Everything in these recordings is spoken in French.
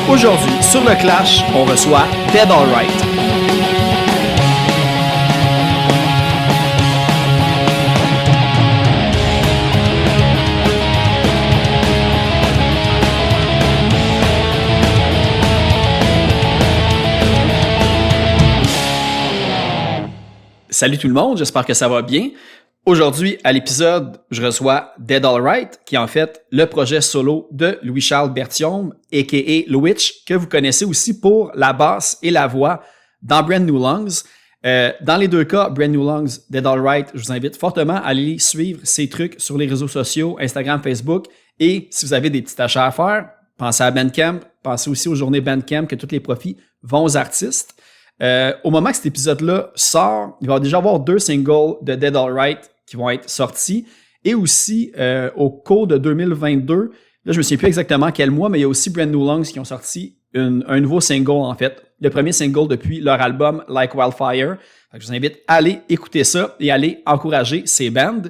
Aujourd'hui, sur le Clash, on reçoit Dead Alright. Salut tout le monde, j'espère que ça va bien. Aujourd'hui, à l'épisode, je reçois Dead Alright, qui est en fait le projet solo de Louis-Charles Berthiaume, a.k.a. Lowitch, que vous connaissez aussi pour la basse et la voix dans Brand New Lungs. Dans les deux cas, Brand New Lungs, Dead Alright, je vous invite fortement à aller suivre ces trucs sur les réseaux sociaux, Instagram, Facebook. Et si vous avez des petits achats à faire, pensez à Bandcamp, pensez aussi aux journées Bandcamp, que tous les profits vont aux artistes. Au moment que cet épisode-là sort, il va déjà avoir 2 singles de Dead Alright qui vont être sortis. Et aussi, au cours de 2022, là, je me souviens plus exactement quel mois, mais il y a aussi Brand New Lungs qui ont sorti un nouveau single, en fait. Le premier single depuis leur album Like Wildfire. Donc, je vous invite à aller écouter ça et à aller encourager ces bands.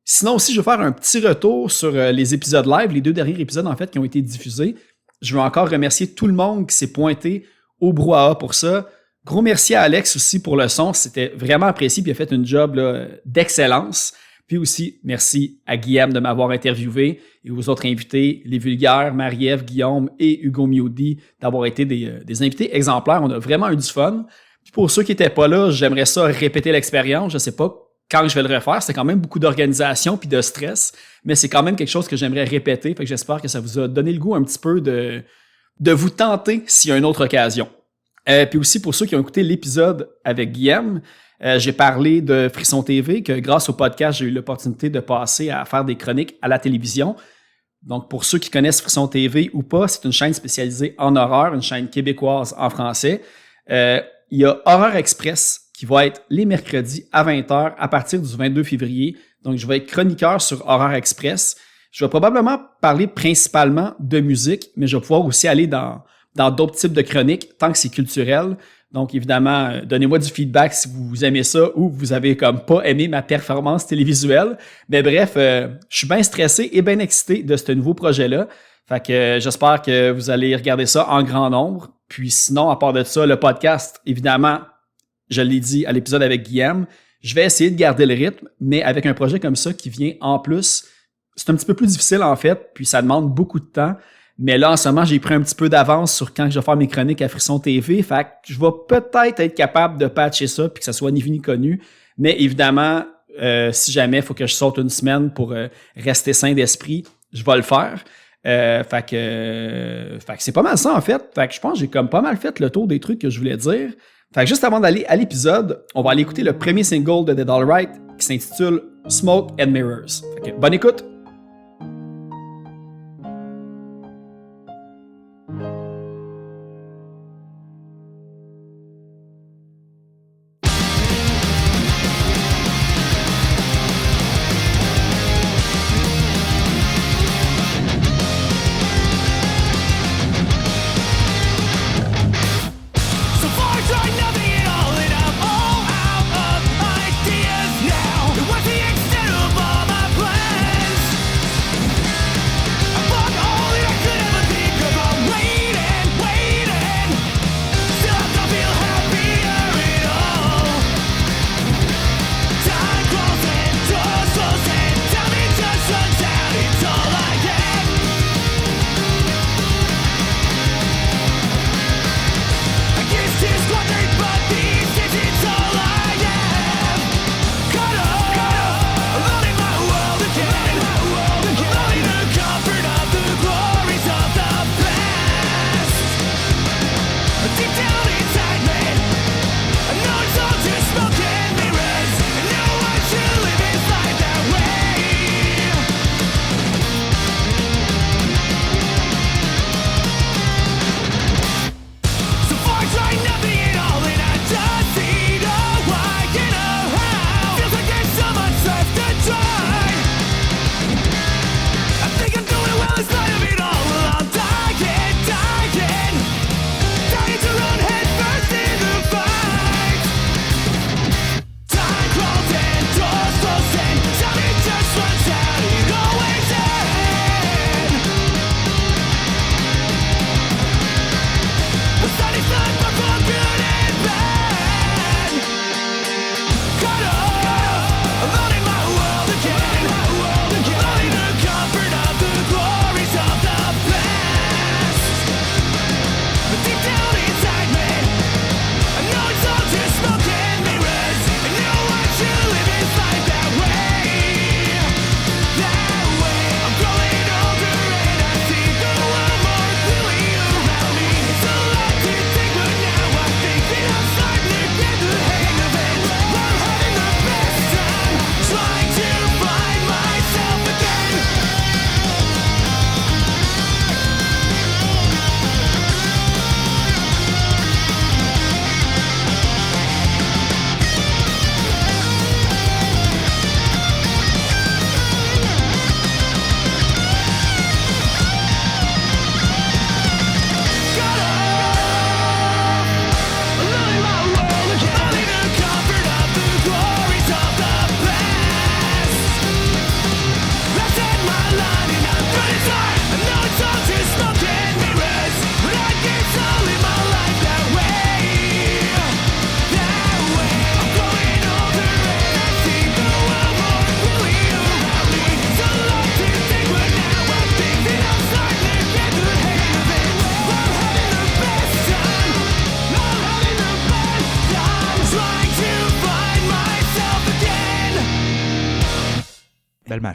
Sinon aussi, je vais faire un petit retour sur les épisodes live, les 2 derniers épisodes, en fait, qui ont été diffusés. Je veux encore remercier tout le monde qui s'est pointé au brouhaha pour ça. Gros merci à Alex aussi pour le son, c'était vraiment apprécié puis il a fait une job là, d'excellence. Puis aussi, merci à Guillaume de m'avoir interviewé et aux autres invités, les Vulgaires, Marie-Ève, Guillaume et Hugo Miaudi, d'avoir été des invités exemplaires. On a vraiment eu du fun. Puis pour ceux qui n'étaient pas là, j'aimerais ça répéter l'expérience. Je sais pas quand je vais le refaire, c'est quand même beaucoup d'organisation puis de stress, mais c'est quand même quelque chose que j'aimerais répéter. Fait que j'espère que ça vous a donné le goût un petit peu de vous tenter s'il y a une autre occasion. Puis aussi, pour ceux qui ont écouté l'épisode avec Guillaume, j'ai parlé de Frisson TV, que grâce au podcast, j'ai eu l'opportunité de passer à faire des chroniques à la télévision. Donc, pour ceux qui connaissent Frisson TV ou pas, c'est une chaîne spécialisée en horreur, une chaîne québécoise en français. Il y a Horreur Express qui va être les mercredis à 20h à partir du 22 février. Donc, je vais être chroniqueur sur Horreur Express. Je vais probablement parler principalement de musique, mais je vais pouvoir aussi aller dans d'autres types de chroniques, tant que c'est culturel. Donc, évidemment, donnez-moi du feedback si vous aimez ça ou vous avez comme pas aimé ma performance télévisuelle. Mais bref, je suis bien stressé et bien excité de ce nouveau projet-là. Fait que j'espère que vous allez regarder ça en grand nombre. Puis sinon, à part de ça, le podcast, évidemment, je l'ai dit à l'épisode avec Guillaume, je vais essayer de garder le rythme, mais avec un projet comme ça qui vient en plus, c'est un petit peu plus difficile en fait, puis ça demande beaucoup de temps. Mais là, en ce moment, j'ai pris un petit peu d'avance sur quand je vais faire mes chroniques à Frisson TV. Fait que je vais peut-être être capable de patcher ça puis que ça soit ni vu ni connu. Mais évidemment, si jamais il faut que je saute une semaine pour rester sain d'esprit, je vais le faire. Fait que c'est pas mal ça, en fait. Fait que je pense que j'ai comme pas mal fait le tour des trucs que je voulais dire. Fait que juste avant d'aller à l'épisode, on va aller écouter le premier single de Dead Alright qui s'intitule Smoke and Mirrors. Fait que bonne écoute! Ideas now. What's the extent of all my plans?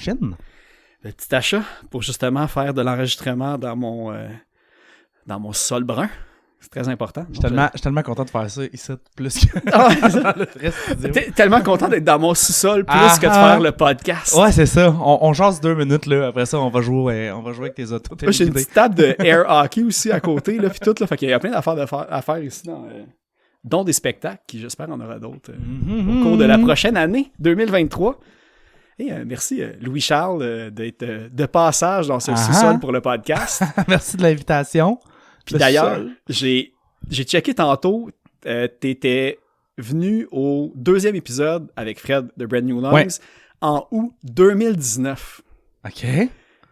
machine? Le petit achat pour justement faire de l'enregistrement dans mon sol brun. C'est très important. Je suis tellement content de faire ça ici, plus que Ah ouais, dans le reste. T'es tellement content d'être dans mon sous-sol plus que de faire le podcast. Ouais, c'est ça. On jase 2 minutes, là. Après ça, on va jouer avec tes autos. Moi, j'ai une petite table de air hockey aussi à côté, là, puis tout, là. Fait qu'il y a plein d'affaires à faire ici, dont des spectacles, qui j'espère en aura d'autres au cours de la prochaine année, 2023. Et merci, Louis-Charles, d'être de passage dans ce sous-sol pour le podcast. Merci de l'invitation. Puis d'ailleurs, j'ai checké tantôt, t'étais venu au 2e épisode avec Fred de Brand New Lungs en août 2019. OK.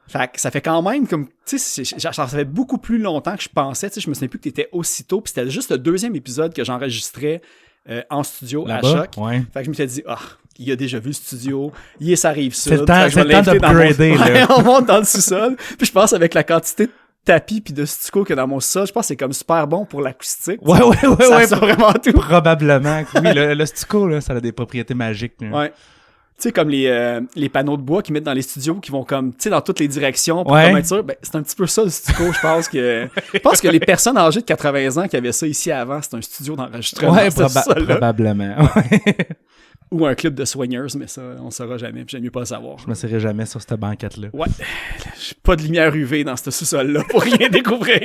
Fait que ça fait quand même comme, tu sais, ça fait beaucoup plus longtemps que je pensais, tu sais, je me souviens plus que t'étais aussitôt, puis c'était juste le 2e épisode que j'enregistrais en studio là-bas, à Choc. Ouais. Fait que je me suis dit, il a déjà vu le studio, ça arrive ça. C'est le temps d'upgrader, là. On monte dans le sous-sol, puis je pense avec la quantité de tapis puis de stucco que dans mon sol, je pense que c'est comme super bon pour l'acoustique. Ouais. Ça sort vraiment tout. Probablement. Oui, le stucco, là, ça a des propriétés magiques. Là. Ouais. Tu sais, comme les panneaux de bois qu'ils mettent dans les studios qui vont comme, tu sais, dans toutes les directions pour comme être sûr. Ben, c'est un petit peu ça, le stucco, je pense que les personnes âgées de 80 ans qui avaient ça ici avant, c'est un studio d'enregistrement. Ouais, probablement. Ouais. Ou un club de soigneuses, mais ça, on ne saura jamais, puis j'aime mieux pas le savoir. Je me serai jamais sur cette banquette-là. Ouais. J'ai pas de lumière UV dans ce sous-sol-là pour rien découvrir.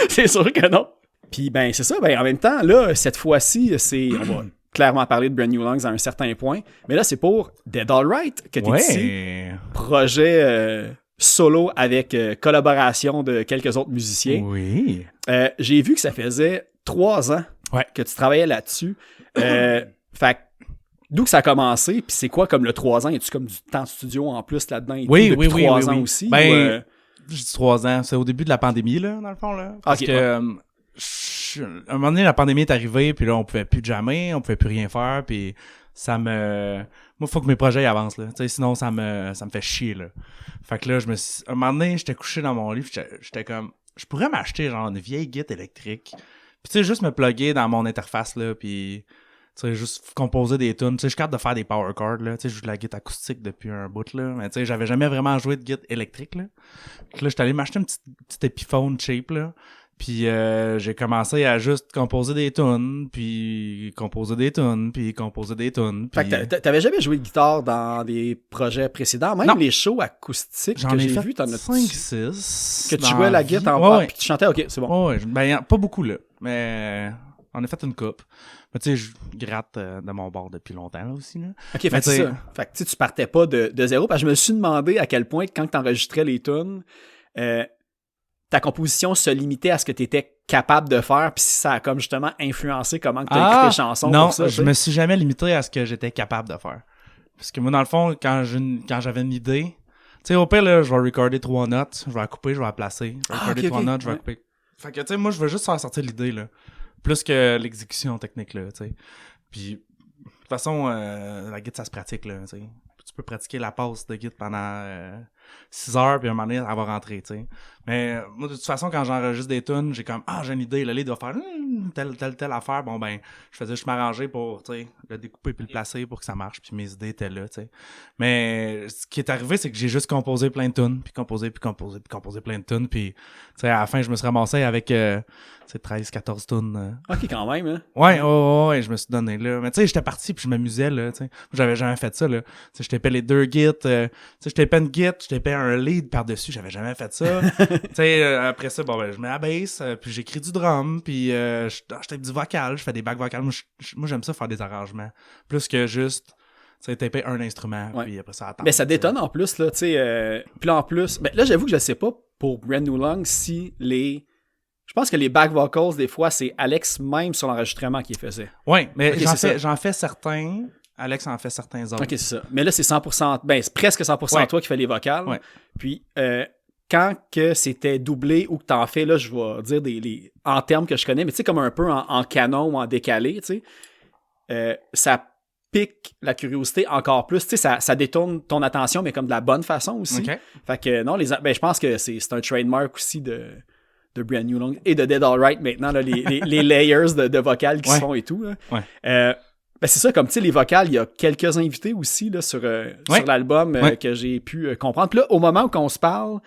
C'est sûr que non. Puis ben, c'est ça, ben en même temps, là, cette fois-ci, on va clairement parler de Brand New Lungs à un certain point, mais là, c'est pour Dead Alright que t'es ici. Projet solo avec collaboration de quelques autres musiciens. Oui. J'ai vu que ça faisait 3 ans que tu travaillais là-dessus. Fait d'où que ça a commencé, puis c'est quoi comme le 3 ans? Y a-tu comme du temps de studio en plus là-dedans? Depuis 3 ans aussi? Ben, je dis 3 ans. C'est au début de la pandémie, là, dans le fond, là. Parce que, à un moment donné, la pandémie est arrivée, puis là, on pouvait plus jammer, on pouvait plus rien faire, puis ça me... Moi, faut que mes projets avancent, là. Tu sais, sinon, ça me fait chier, là. Fait que là, à un moment donné, j'étais couché dans mon lit, puis j'étais comme... Je pourrais m'acheter, genre, une vieille guitare électrique, puis tu sais, juste me plugger dans mon interface, là, puis... Tu sais, juste composer des tunes. Tu sais, je suis capable de faire des power chords, là. Tu sais, je joue de la guitare acoustique depuis un bout, là. Mais tu sais, j'avais jamais vraiment joué de guitare électrique, là. Puis là, j'étais allé m'acheter un petit Epiphone cheap, là. Puis j'ai commencé à juste composer des tunes, puis composer des tunes, puis composer des tunes. Fait que t'avais jamais joué de guitare dans des projets précédents? Même les shows acoustiques que j'ai vus, t'en as 5-6. Que tu jouais la guitare en puis tu chantais, ok, c'est bon. Ouais, ben pas beaucoup, là. Mais on a fait une coupe. Mais tu sais, je gratte de mon bord depuis longtemps, là, aussi, là. Ok, fait que c'est ça. Fait que tu partais pas de zéro. Parce que je me suis demandé à quel point, quand t'enregistrais les tunes, ta composition se limitait à ce que tu étais capable de faire, puis si ça a comme justement influencé comment tu as écrit tes chansons. Non, pour ça, je me suis jamais limité à ce que j'étais capable de faire. Parce que moi, dans le fond, quand j'avais une idée, tu sais, au pire, là, je vais recorder 3 notes, je vais la couper, je vais la placer. Je vais recorder 3 notes, je vais la couper. Fait que, tu sais, moi, je veux juste faire sortir l'idée, là. Plus que l'exécution technique, là, tu sais. Puis, de toute façon, la guitare, ça se pratique, là, tu sais. Tu peux pratiquer la passe de guitare pendant 6 heures, puis à un moment donné, elle va rentrer, tu sais. Mais moi, de toute façon, quand j'enregistre des tunes, j'ai comme, j'ai une idée, le lead doit faire telle affaire. Bon, ben, je faisais juste m'arranger pour, tu sais, le découper puis le placer pour que ça marche, puis mes idées étaient là, tu sais. Mais ce qui est arrivé, c'est que j'ai juste composé plein de tunes, puis composé plein de tunes, puis, tu sais, à la fin, je me suis ramassé avec, 13-14 tunes. Ok, quand même, hein? Ouais, je me suis donné, là. Mais tu sais, j'étais parti, puis je m'amusais, là, tu sais. J'avais jamais fait ça, là. Tu sais, je tapais les 2 gits, tu sais, je tapais une git, je tapais un lead par-dessus, j'avais jamais fait ça. Tu sais, après ça, bon, ben, je mets la bass, puis j'écris du drum, puis je tape du vocal, je fais des bacs vocales. Moi, j'aime ça faire des arrangements. Plus que juste, tu sais, taper un instrument, puis après ça attend. Mais ça détonne en plus, là, tu sais. Puis là, en plus, ben, là, j'avoue que je sais pas pour Brand New Lungs si je pense que les back vocals, des fois, c'est Alex même sur l'enregistrement qui les faisait. Oui, mais j'en fais certains. Alex en fait certains autres. Ok, c'est ça. Mais là, c'est 100%, ben, c'est presque 100% toi qui fais les vocals. Ouais. Puis, quand que c'était doublé ou que t'en fais, là, je vais dire en termes que je connais, mais tu sais, comme un peu en canon ou en décalé, tu sais, ça pique la curiosité encore plus. Tu sais, ça détourne ton attention, mais comme de la bonne façon aussi. Okay. Fait que non, je pense que c'est un trademark aussi de Brand New Lungs et de Dead Alright maintenant, là, les layers de vocales qui se font et tout. Là. Ouais. Ben c'est ça, comme tu sais, les vocales, il y a quelques invités aussi là, sur l'album que j'ai pu comprendre. Puis là, au moment où on se parle,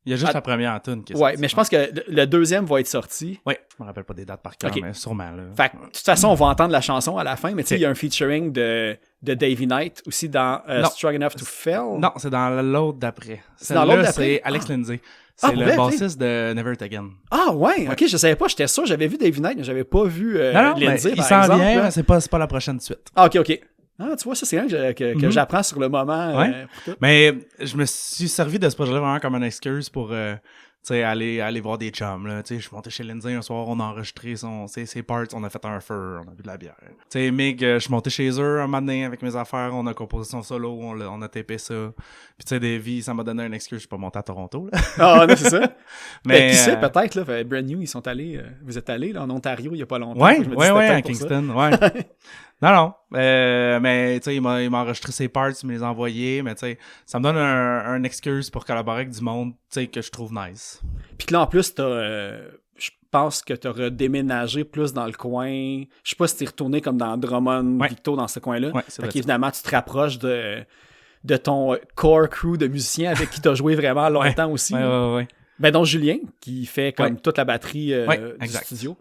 il y a juste la première tune qui est sortie, mais je pense que le deuxième va être sorti. Oui, je me rappelle pas des dates par cœur, mais sûrement. Là. Fait que, de toute façon, on va entendre la chanson à la fin, mais tu sais, il y a un featuring de Davey Knight aussi dans Strong Enough to Fail. Non, c'est dans l'autre d'après. C'est dans l'autre d'après? C'est Alex Lindsay. C'est le bassiste de Never It Again. Ah ouais, ok, je savais pas, j'étais sûr, j'avais vu Davey Knight, mais j'avais pas vu Lindsay, il s'en vient, mais c'est pas la prochaine suite. Ah, ok. Ah, tu vois, ça, c'est rien que j'apprends sur le moment. Ouais. Mais je me suis servi de ce projet-là vraiment comme une excuse pour aller voir des chums. Là. Je suis monté chez Lindsay un soir, on a enregistré ses parts, on a fait un feu, on a bu de la bière. Mig, je suis monté chez eux un matin avec mes affaires, on a composé son solo, on a tapé ça. Puis Davey, ça m'a donné une excuse, je suis pas monté à Toronto. Là. Ah non, c'est ça. Mais qui sait, peut-être, là, Brand New, ils sont allés, vous êtes allés là, en Ontario il y a pas longtemps. Ouais, à Kingston, ouais. Non. Mais tu sais, il m'a enregistré ses parts, il me les a envoyés, mais tu sais, ça me donne un excuse pour collaborer avec du monde, tu sais, que je trouve nice. Puis que là, en plus, je pense que tu as redéménagé plus dans le coin. Je sais pas si t'es retourné comme dans Drummond, Victo, dans ce coin-là. Ouais, fait qu'évidemment, tu te rapproches de ton core crew de musiciens avec qui tu as joué vraiment longtemps aussi. Ouais. Ben, dont Julien, qui fait comme toute la batterie du studio.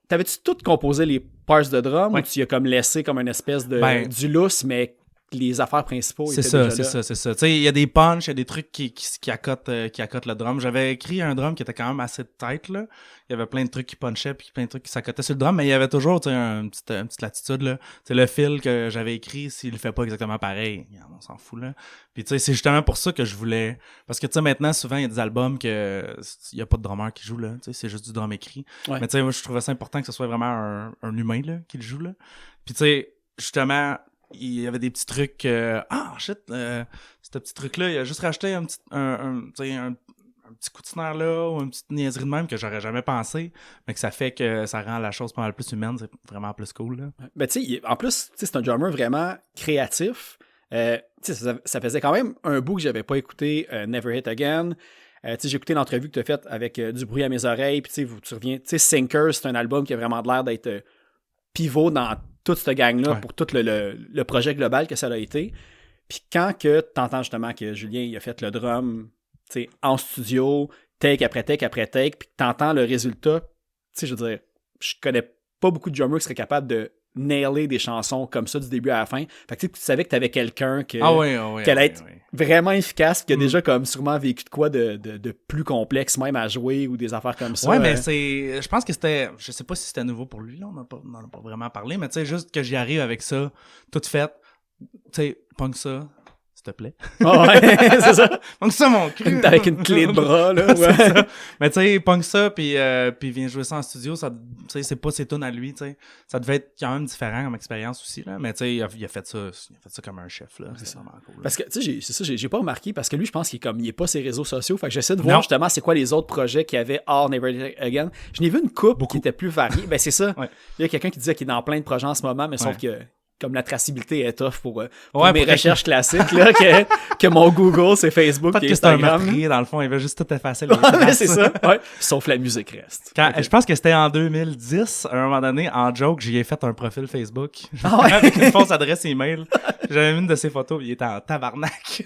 T'avais-tu tout composé les parts de drum ou tu as comme laissé comme une espèce de du lousse, mais les affaires principaux étaient déjà là? C'est ça. Tu sais, il y a des punchs, il y a des trucs qui accotent le drum. J'avais écrit un drum qui était quand même assez tight, là. Il y avait plein de trucs qui punchaient puis plein de trucs qui s'accotaient sur le drum, mais il y avait toujours, tu sais, une petite latitude, là. C'est le fil que j'avais écrit, s'il le fait pas exactement pareil, on s'en fout, là. Puis tu sais, c'est justement pour ça que je voulais, parce que tu sais, maintenant, souvent, il y a des albums que il y a pas de drummer qui joue, là. Tu sais, c'est juste du drum écrit. Ouais. Mais tu sais, moi, je trouvais ça important que ce soit vraiment un humain, là, qui le joue, là. Puis tu sais, justement, il y avait des petits trucs ce petit truc-là, il a juste racheté un petit coup de snare là ou une petite niaiserie de même que j'aurais jamais pensé, mais que ça fait que ça rend la chose pas mal plus humaine, c'est vraiment plus cool, là. Ben tu sais, en plus, c'est un drummer vraiment créatif. Ça faisait quand même un bout que j'avais pas écouté Never Hit Again. J'ai écouté l'entrevue que tu as faite avec Du bruit à mes oreilles, puis tu reviens, Sinker, c'est un album qui a vraiment l'air d'être pivot dans toute cette gang-là pour tout le projet global que ça a été. Puis quand que t'entends justement que Julien il a fait le drum en studio, take après take après take, puis que t'entends le résultat, je veux dire, je connais pas beaucoup de drummers qui seraient capables de nailer des chansons comme ça du début à la fin. Fait que tu savais que t'avais quelqu'un qui allait être vraiment efficace, qui a déjà comme sûrement vécu de quoi de plus complexe même à jouer ou des affaires comme ça. Ouais, mais je pense que c'était, je sais pas si c'était nouveau pour lui, là, on n'en a pas vraiment parlé, mais tu sais, juste que j'y arrive avec ça, tout fait, tu sais, punk ça, s'il te plaît. C'est ça. Punk ça, mon cul. Avec une clé de bras, là. Ça. Mais tu sais, punk ça, puis viens jouer ça en studio, ça, tu sais, c'est pas ses tunes à lui, tu sais. Ça devait être quand même différent comme expérience aussi, là. Mais tu sais, il a fait ça comme un chef, là. C'est vraiment cool. Là. Parce que, tu sais, j'ai pas remarqué, parce que lui, je pense qu'il est pas ses réseaux sociaux. Fait que j'essaie de voir justement c'est quoi les autres projets qu'il y avait hors Never Again. Je n'ai vu une couple qui était plus variée. Ben, c'est ça. Il y a quelqu'un qui disait qu'il est dans plein de projets en ce moment, mais sauf que comme la traçabilité est tough pour mes recherches classiques, là, que mon Google, c'est Facebook et Instagram. C'est un meurtrier, dans le fond, il veut juste tout effacer les traces. C'est ça, sauf la musique reste. Je pense que c'était en 2010, à un moment donné, en joke, j'y ai fait un profil Facebook. Avec une fausse adresse email. J'avais mis une de ses photos, il était en tabarnak.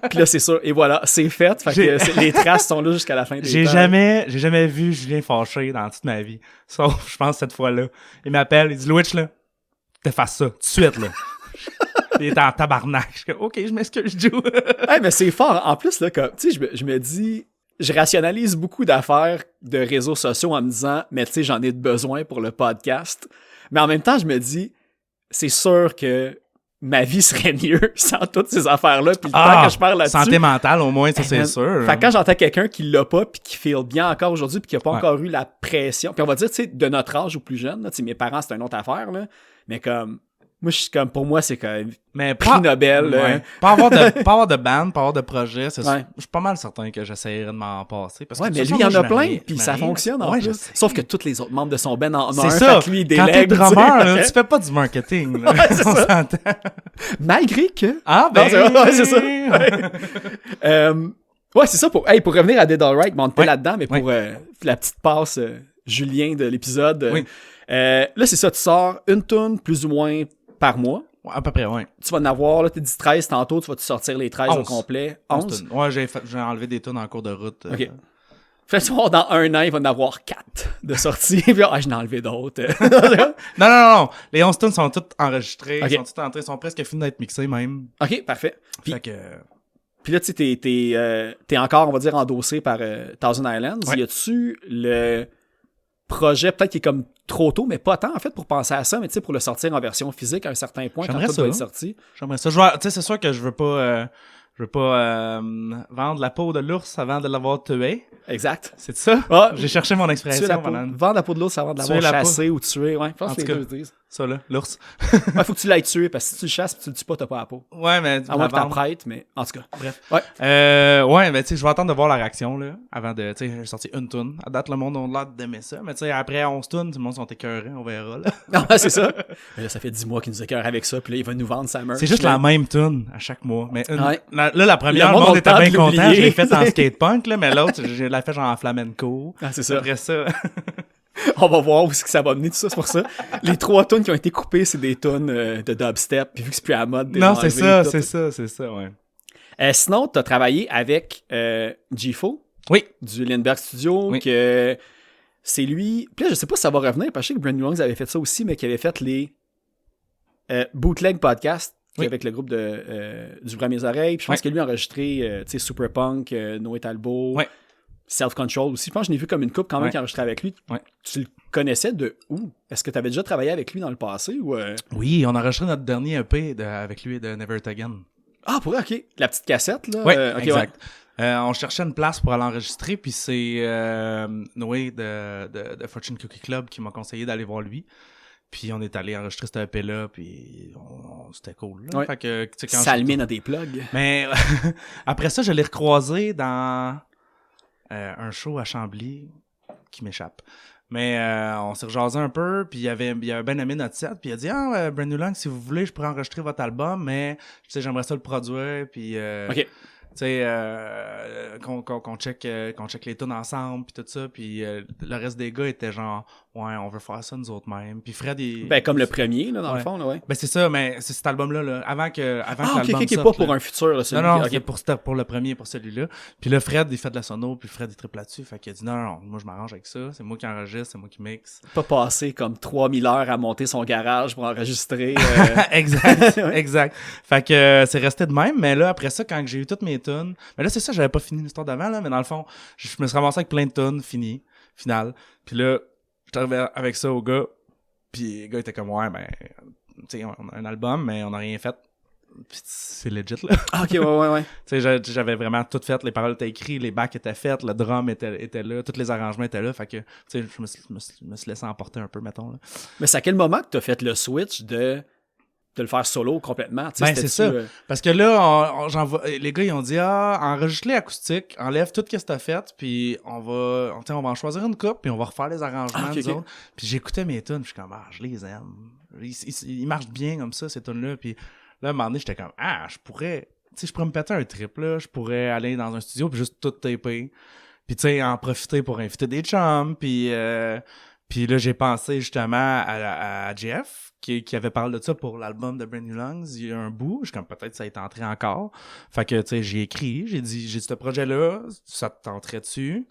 Puis là, c'est ça, et voilà, c'est fait. Fait que les traces sont là jusqu'à la fin des J'ai jamais vu Julien fâché dans toute ma vie. Sauf, je pense, cette fois-là. Il m'appelle, il dit, Louis, là, t'effaces ça, tout de suite, là. Il est en tabarnak. Je suis comme, OK, je m'excuse, Joe. Mais c'est fort. En plus, là, comme, tu sais, je me dis, je rationalise beaucoup d'affaires de réseaux sociaux en me disant, mais tu sais, j'en ai besoin pour le podcast. Mais en même temps, je me dis, c'est sûr que ma vie serait mieux sans toutes ces affaires-là, puis le temps que je parle là-dessus. Santé mentale, au moins, ça, c'est sûr. Fait que quand j'entends quelqu'un qui l'a pas, puis qui feel bien encore aujourd'hui, puis qui a pas encore eu la pression, puis on va dire, tu sais, de notre âge ou plus jeune, là, tu sais, mes parents, c'est une autre affaire, là, mais comme, moi, pour moi, c'est comme prix Nobel. Pas avoir de band, pas avoir de projet, je suis pas mal certain que j'essaierais de m'en passer. Parce que mais lui, il y en a plein, puis ça fonctionne en plus. Sauf que tous les autres membres de son band en ont un, ça. Fait que lui, il délègue. Quand t'es drummer, tu fais pas du marketing. Là, c'est on ça. s'entend. Malgré que... Ah, ben... c'est ça. C'est ça. Pour revenir à Dead Alright, on était là-dedans, mais pour la petite passe Julien de l'épisode... Là, c'est ça, tu sors une tune plus ou moins par mois. Ouais, à peu près, ouais. Tu vas en avoir, là, t'as dit 13 tantôt, tu vas te sortir les 13 au complet. 11. Ouais, j'ai enlevé des tunes en cours de route. OK. Fait que tu vas voir, dans un an, il va en avoir 4 de sortie. Puis j'en ai enlevé d'autres. non. Les 11 tunes sont toutes enregistrées, Okay. sont toutes entrées, sont presque finies d'être mixées même. OK, parfait. Puis, Fait que... puis là, tu sais, t'es encore, on va dire, endossé par Thousand Islands. Ouais. Y a-tu le projet, peut-être qui est comme trop tôt, mais pas tant, en fait, pour penser à ça, mais tu sais, pour le sortir en version physique à un certain point, quand tout doit être sorti? J'aimerais ça. Tu sais, c'est sûr que je veux pas vendre la peau de l'ours avant de l'avoir tué. Exact. C'est ça? Ah, J'ai cherché mon expression pendant... Vendre la peau de l'ours avant de l'avoir chassé ou tué. Ouais, je pense que les deux disent. Ça, là, l'ours. Ouais, faut que tu l'ailles tuer, parce que si tu le chasses et tu le tues pas, t'as pas la peau. Ouais, mais... À moins que t'en prêtes, mais en tout cas. Bref. Ouais. Ouais, mais tu sais, je vais attendre de voir la réaction, là, avant de... Tu sais, j'ai sorti une tune. À date, le monde a l'air d'aimer ça. Mais tu sais, après 11 tunes, tout le monde sont écœurés, on verra, là. Non, c'est ça. Mais là, ça fait 10 mois qu'il nous écœure avec ça, puis là, il va nous vendre sa merch. C'est juste la même tune à chaque mois. Mais Ouais. la première, le monde était bien content. Je l'ai faite en skatepunk, là, mais l'autre, je l'ai fait genre en flamenco. Ah, c'est ça. Après ça... On va voir où est-ce que ça va mener, tout ça, c'est pour ça. Les 3 tunes qui ont été coupées, c'est des tunes de dubstep, puis vu que c'est plus à la mode... Non, c'est ça, ouais. Sinon, t'as travaillé avec G-Fo, oui, du Lindbergh Studio, oui. que c'est lui... Puis là, je sais pas si ça va revenir, parce que je sais que Brand New Lungs avait fait ça aussi, mais qui avait fait les Bootleg Podcast, oui. avec le groupe du Vrai Mes Oreilles, puis je pense que lui a enregistré, tu sais, Super Punk, Noé Talbot... Ouais. Self-Control aussi. Je pense que je l'ai vu comme une couple quand même qui a enregistré avec lui. Ouais. Tu le connaissais de où? Est-ce que tu avais déjà travaillé avec lui dans le passé? Ou Oui, on a enregistré notre dernier EP avec lui de Never It Again. Ah, pour OK. La petite cassette, là? Oui, okay, exact. Ouais. On cherchait une place pour aller enregistrer, puis c'est Noé de Fortune Cookie Club qui m'a conseillé d'aller voir lui. Puis on est allé enregistrer cet EP-là, puis c'était cool. Là. Ouais. Fait que, Salmine a des plugs. Mais après ça, je l'ai recroisé dans... un show à Chambly qui m'échappe. Mais on s'est rejasé un peu, puis il avait bien aimé notre set, puis il a dit « Ah, Brand New Lungs, si vous voulez, je pourrais enregistrer votre album, mais j'aimerais ça le produire, puis OK. tu sais, qu'on check les tunes ensemble, puis tout ça, puis le reste des gars étaient genre « Ouais, on veut faire ça nous autres mêmes. » Puis Fred... Ben, comme le premier, là, dans le fond, là, ouais. Ben, c'est ça, mais c'est cet album-là, là, avant que l'album OK, sorte, pas pour un futur, là, celui Non, okay. c'est pour le premier, pour celui-là. Puis là, Fred, il fait de la sono, puis Fred, il triple là-dessus. Fait qu'il a dit non, moi, je m'arrange avec ça. C'est moi qui enregistre, c'est moi qui mixe. Pas passer comme 3000 heures à monter son garage pour enregistrer. Exact. Fait que c'est resté de même. Mais là, après ça, quand j'ai eu toutes mes tunes... Mais là, c'est ça, j'avais pas fini l'histoire d'avant, là. Mais dans le fond, je me suis ramassé avec plein de tunes finales. Puis là, j'étais arrivé avec ça au gars. Puis le gars était comme, ouais, ben... Tu sais, on a un album, mais on n'a rien fait. Puis c'est legit, là. Ah, OK, ouais. Tu sais, j'avais vraiment tout fait. Les paroles étaient écrites, les backs étaient faites, le drum était là, tous les arrangements étaient là. Fait que, tu sais, je me suis laissé emporter un peu, mettons, là. Mais c'est à quel moment que t'as fait le switch de le faire solo complètement? Ben, c'est ça. Parce que là, les gars, ils ont dit, enregistre-les acoustique, enlève tout ce que t'as fait, puis on va en choisir une coupe, puis on va refaire les arrangements, nous autres. Puis j'écoutais mes tunes, je suis comme, je les aime. Ils marchent bien comme ça, ces tunes-là. Puis là, à un moment donné, j'étais comme, je pourrais me péter un trip, là. Je pourrais aller dans un studio, puis juste tout taper. Puis, tu sais, en profiter pour inviter des chums, puis là, j'ai pensé justement à Jeff, qui avait parlé de ça pour l'album de Brand New Lungs. Il y a un bout, je suis comme peut-être ça est entré encore. Fait que, tu sais, j'ai écrit, j'ai dit ce projet-là, ça te tenterait dessus?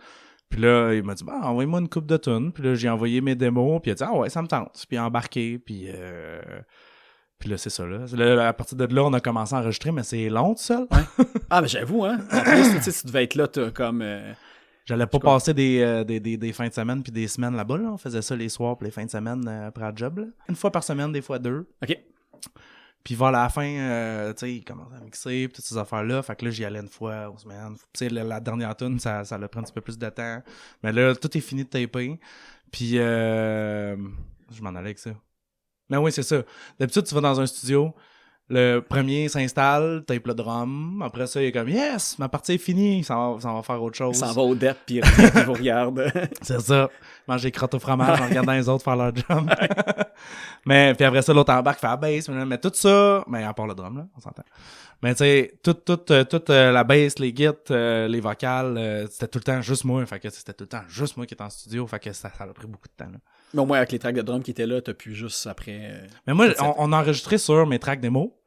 Puis là, il m'a dit, envoie-moi une coupe de tunes. Puis là, j'ai envoyé mes démos, puis il a dit, ouais, ça me tente. Puis embarqué, puis là, c'est ça, là. À partir de là, on a commencé à enregistrer, mais c'est long, tout seul. Ouais. Mais j'avoue, hein. En plus, tu devais être là, comme... J'allais pas passer des fins de semaine puis des semaines là-bas, là. On faisait ça les soirs puis les fins de semaine après la job, là. Une fois par semaine, des fois 2. OK. Puis vers la fin, tu sais, il commençait à mixer pis toutes ces affaires-là. Fait que là, j'y allais une fois aux semaines. Tu sais, la dernière tune, ça a pris un petit peu plus de temps. Mais là, tout est fini de taper. Puis, je m'en allais avec ça. Mais oui, c'est ça. D'habitude, tu vas dans un studio... Le premier s'installe, tape le drum. Après ça, il est comme « Yes, ma partie est finie. » Ça va faire autre chose. Ça va au dep, puis il vous regarde. C'est ça. Manger des crottes au fromage en regardant les autres faire leur drum. Mais puis après ça, l'autre embarque, fait la bass. Mais tout ça, mais à part le drum, là, on s'entend. Mais tu sais, toute la bass, les guides, les vocales, c'était tout le temps juste moi. Fait que c'était tout le temps juste moi qui étais en studio. Fait que ça a pris beaucoup de temps, là. Mais au moins, avec les tracks de drum qui étaient là, t'as pu juste après... Mais moi, on a enregistré sur mes tracks démo.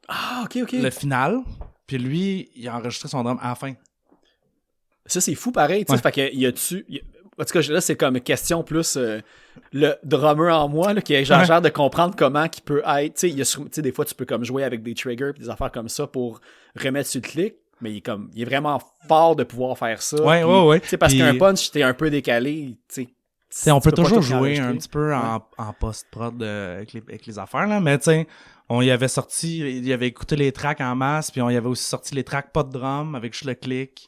Ah, OK. Le final. Puis lui, il a enregistré son drum à la fin. Ça, c'est fou pareil. Ouais. Fait que y a-tu... En tout cas, là, c'est comme question plus le drummer en moi là, qui est genre de comprendre comment il peut être. Tu sais, des fois, tu peux comme jouer avec des triggers et des affaires comme ça pour remettre sur le clic, mais il est vraiment fort de pouvoir faire ça. Ouais. Tu sais, parce qu'un punch, t'es un peu décalé. Tu sais, on peut toujours jouer un petit peu en post-prod avec les affaires, là, mais tu sais, on y avait sorti, il avait écouté les tracks en masse, puis on y avait aussi sorti les tracks pas de drum avec juste le clic.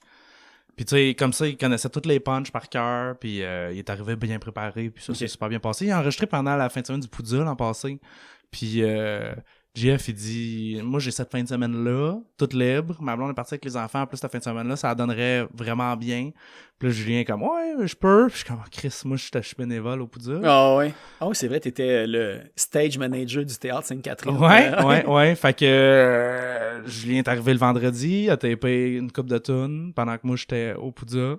Puis tu sais, comme ça, il connaissait toutes les punches par cœur, puis il est arrivé bien préparé, puis ça s'est super bien passé. Il a enregistré pendant la fin de semaine du Poudja l'an passé. Puis JF, il dit, moi j'ai cette fin de semaine-là, toute libre, ma blonde est partie avec les enfants, en plus cette fin de semaine-là, ça donnerait vraiment bien. Puis là, Julien est comme, ouais, je peux. Puis je suis comme, Chris, moi je suis bénévole au Poudja. Ah oui, c'est vrai, t'étais le stage manager du théâtre Sainte-Catherine. Ouais. Fait que Julien est arrivé le vendredi, a tapé une couple de tunes pendant que moi j'étais au Poudja.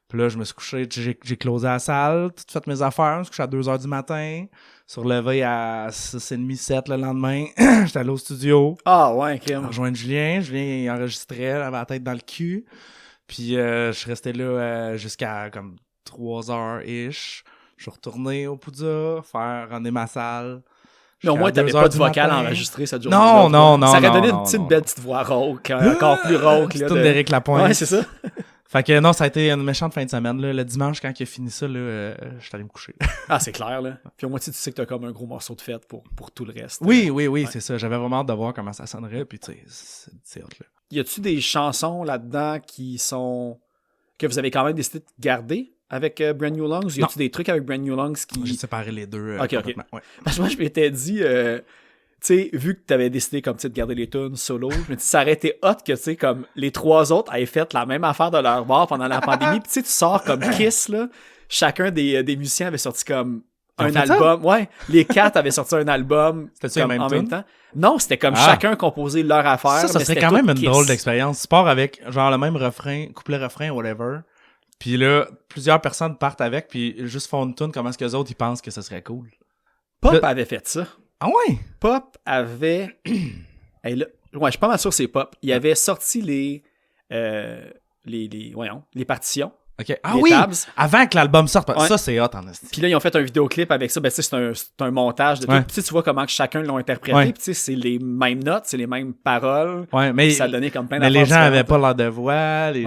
Puis là, je me suis couché, j'ai closé la salle, tout fait mes affaires, je me suis couché à 2h du matin, surlevé à 6h30, 7 le lendemain, j'étais allé au studio. Ah ouais, OK. Rejoindre Julien, il enregistrait, il avait la tête dans le cul. Puis je suis resté là jusqu'à comme 3h-ish. Je suis retourné au Poudja, faire runner ma salle. Mais au moins, t'avais pas de vocal enregistré cette journée-là. Non. Ça aurait donné une belle petite voix rauque, encore plus rauque. C'est tout d'Éric Lapointe. Ouais, c'est ça. Fait que non, ça a été une méchante fin de semaine. Là. Le dimanche, quand il a fini ça, je suis allé me coucher. Ah, c'est clair, là. Puis au moins, tu sais que t'as comme un gros morceau de fête pour tout le reste. Oui, c'est ça. J'avais vraiment hâte de voir comment ça sonnerait, puis tu sais, c'est hot, là. Y a-tu des chansons là-dedans que vous avez quand même décidé de garder avec Brand New Lungs? Y a-tu des trucs avec Brand New Lungs qui... J'ai séparé les deux. OK. Ouais. Parce que moi, je m'étais dit... tu sais, vu que t'avais décidé comme de garder les tunes solo, je me dis ça aurait été hot que tu sais comme les trois autres aient fait la même affaire de leur bord pendant la pandémie. Puis tu sais, tu sors comme Kiss là, chacun des musiciens avait sorti comme un album. Ouais, les quatre avaient sorti un album comme, en même temps. Non, c'était comme chacun composé leur affaire. Ça serait quand même une drôle d'expérience. Tu pars avec genre le même refrain, couplet-refrain, whatever. Puis là, plusieurs personnes partent avec, puis juste font une tune. Comment est-ce que les autres ils pensent que ça serait cool? Pop avait fait ça. Ah ouais? Pop avait... ouais, je suis pas mal sûr que c'est Pop. Il avait sorti les partitions. OK. Ah oui! Tabs. Avant que l'album sorte. Ouais. Ça, c'est hot en esti. Puis là, ils ont fait un vidéoclip avec ça. Ben, c'est un montage de tout. Puis tu vois comment chacun l'ont interprété. Ouais. Puis c'est les mêmes notes, c'est les mêmes paroles. Ouais, mais ça donnait comme plein d'affaires. Mais les gens avaient pas l'air de voix. Les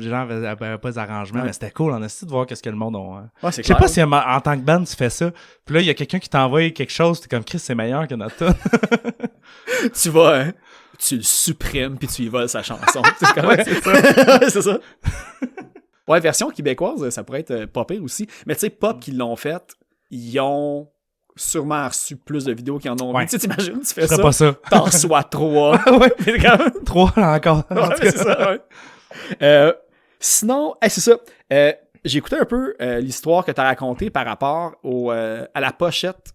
gens avaient pas d'arrangement. Mais c'était cool en esti de voir qu'est-ce que le monde a. Ouais, c'est je sais pas si en tant que band, tu fais ça. Puis là, il y a quelqu'un qui t'envoie quelque chose. T'es comme, Chris, c'est meilleur que notre tune. Tu vas, tu le supprimes puis tu y voles sa chanson. C'est comme c'est ça. C'est ça. Ouais, version québécoise, ça pourrait être pas pire aussi. Mais tu sais, Pop qui l'ont fait, ils ont sûrement reçu plus de vidéos qu'ils en ont vu. Tu sais, t'imagines, tu fais ça, pas ça. T'en reçois 3. Ouais, 3 encore. Ouais, c'est ça, ouais. Sinon, c'est ça. J'ai écouté un peu l'histoire que t'as racontée par rapport à la pochette.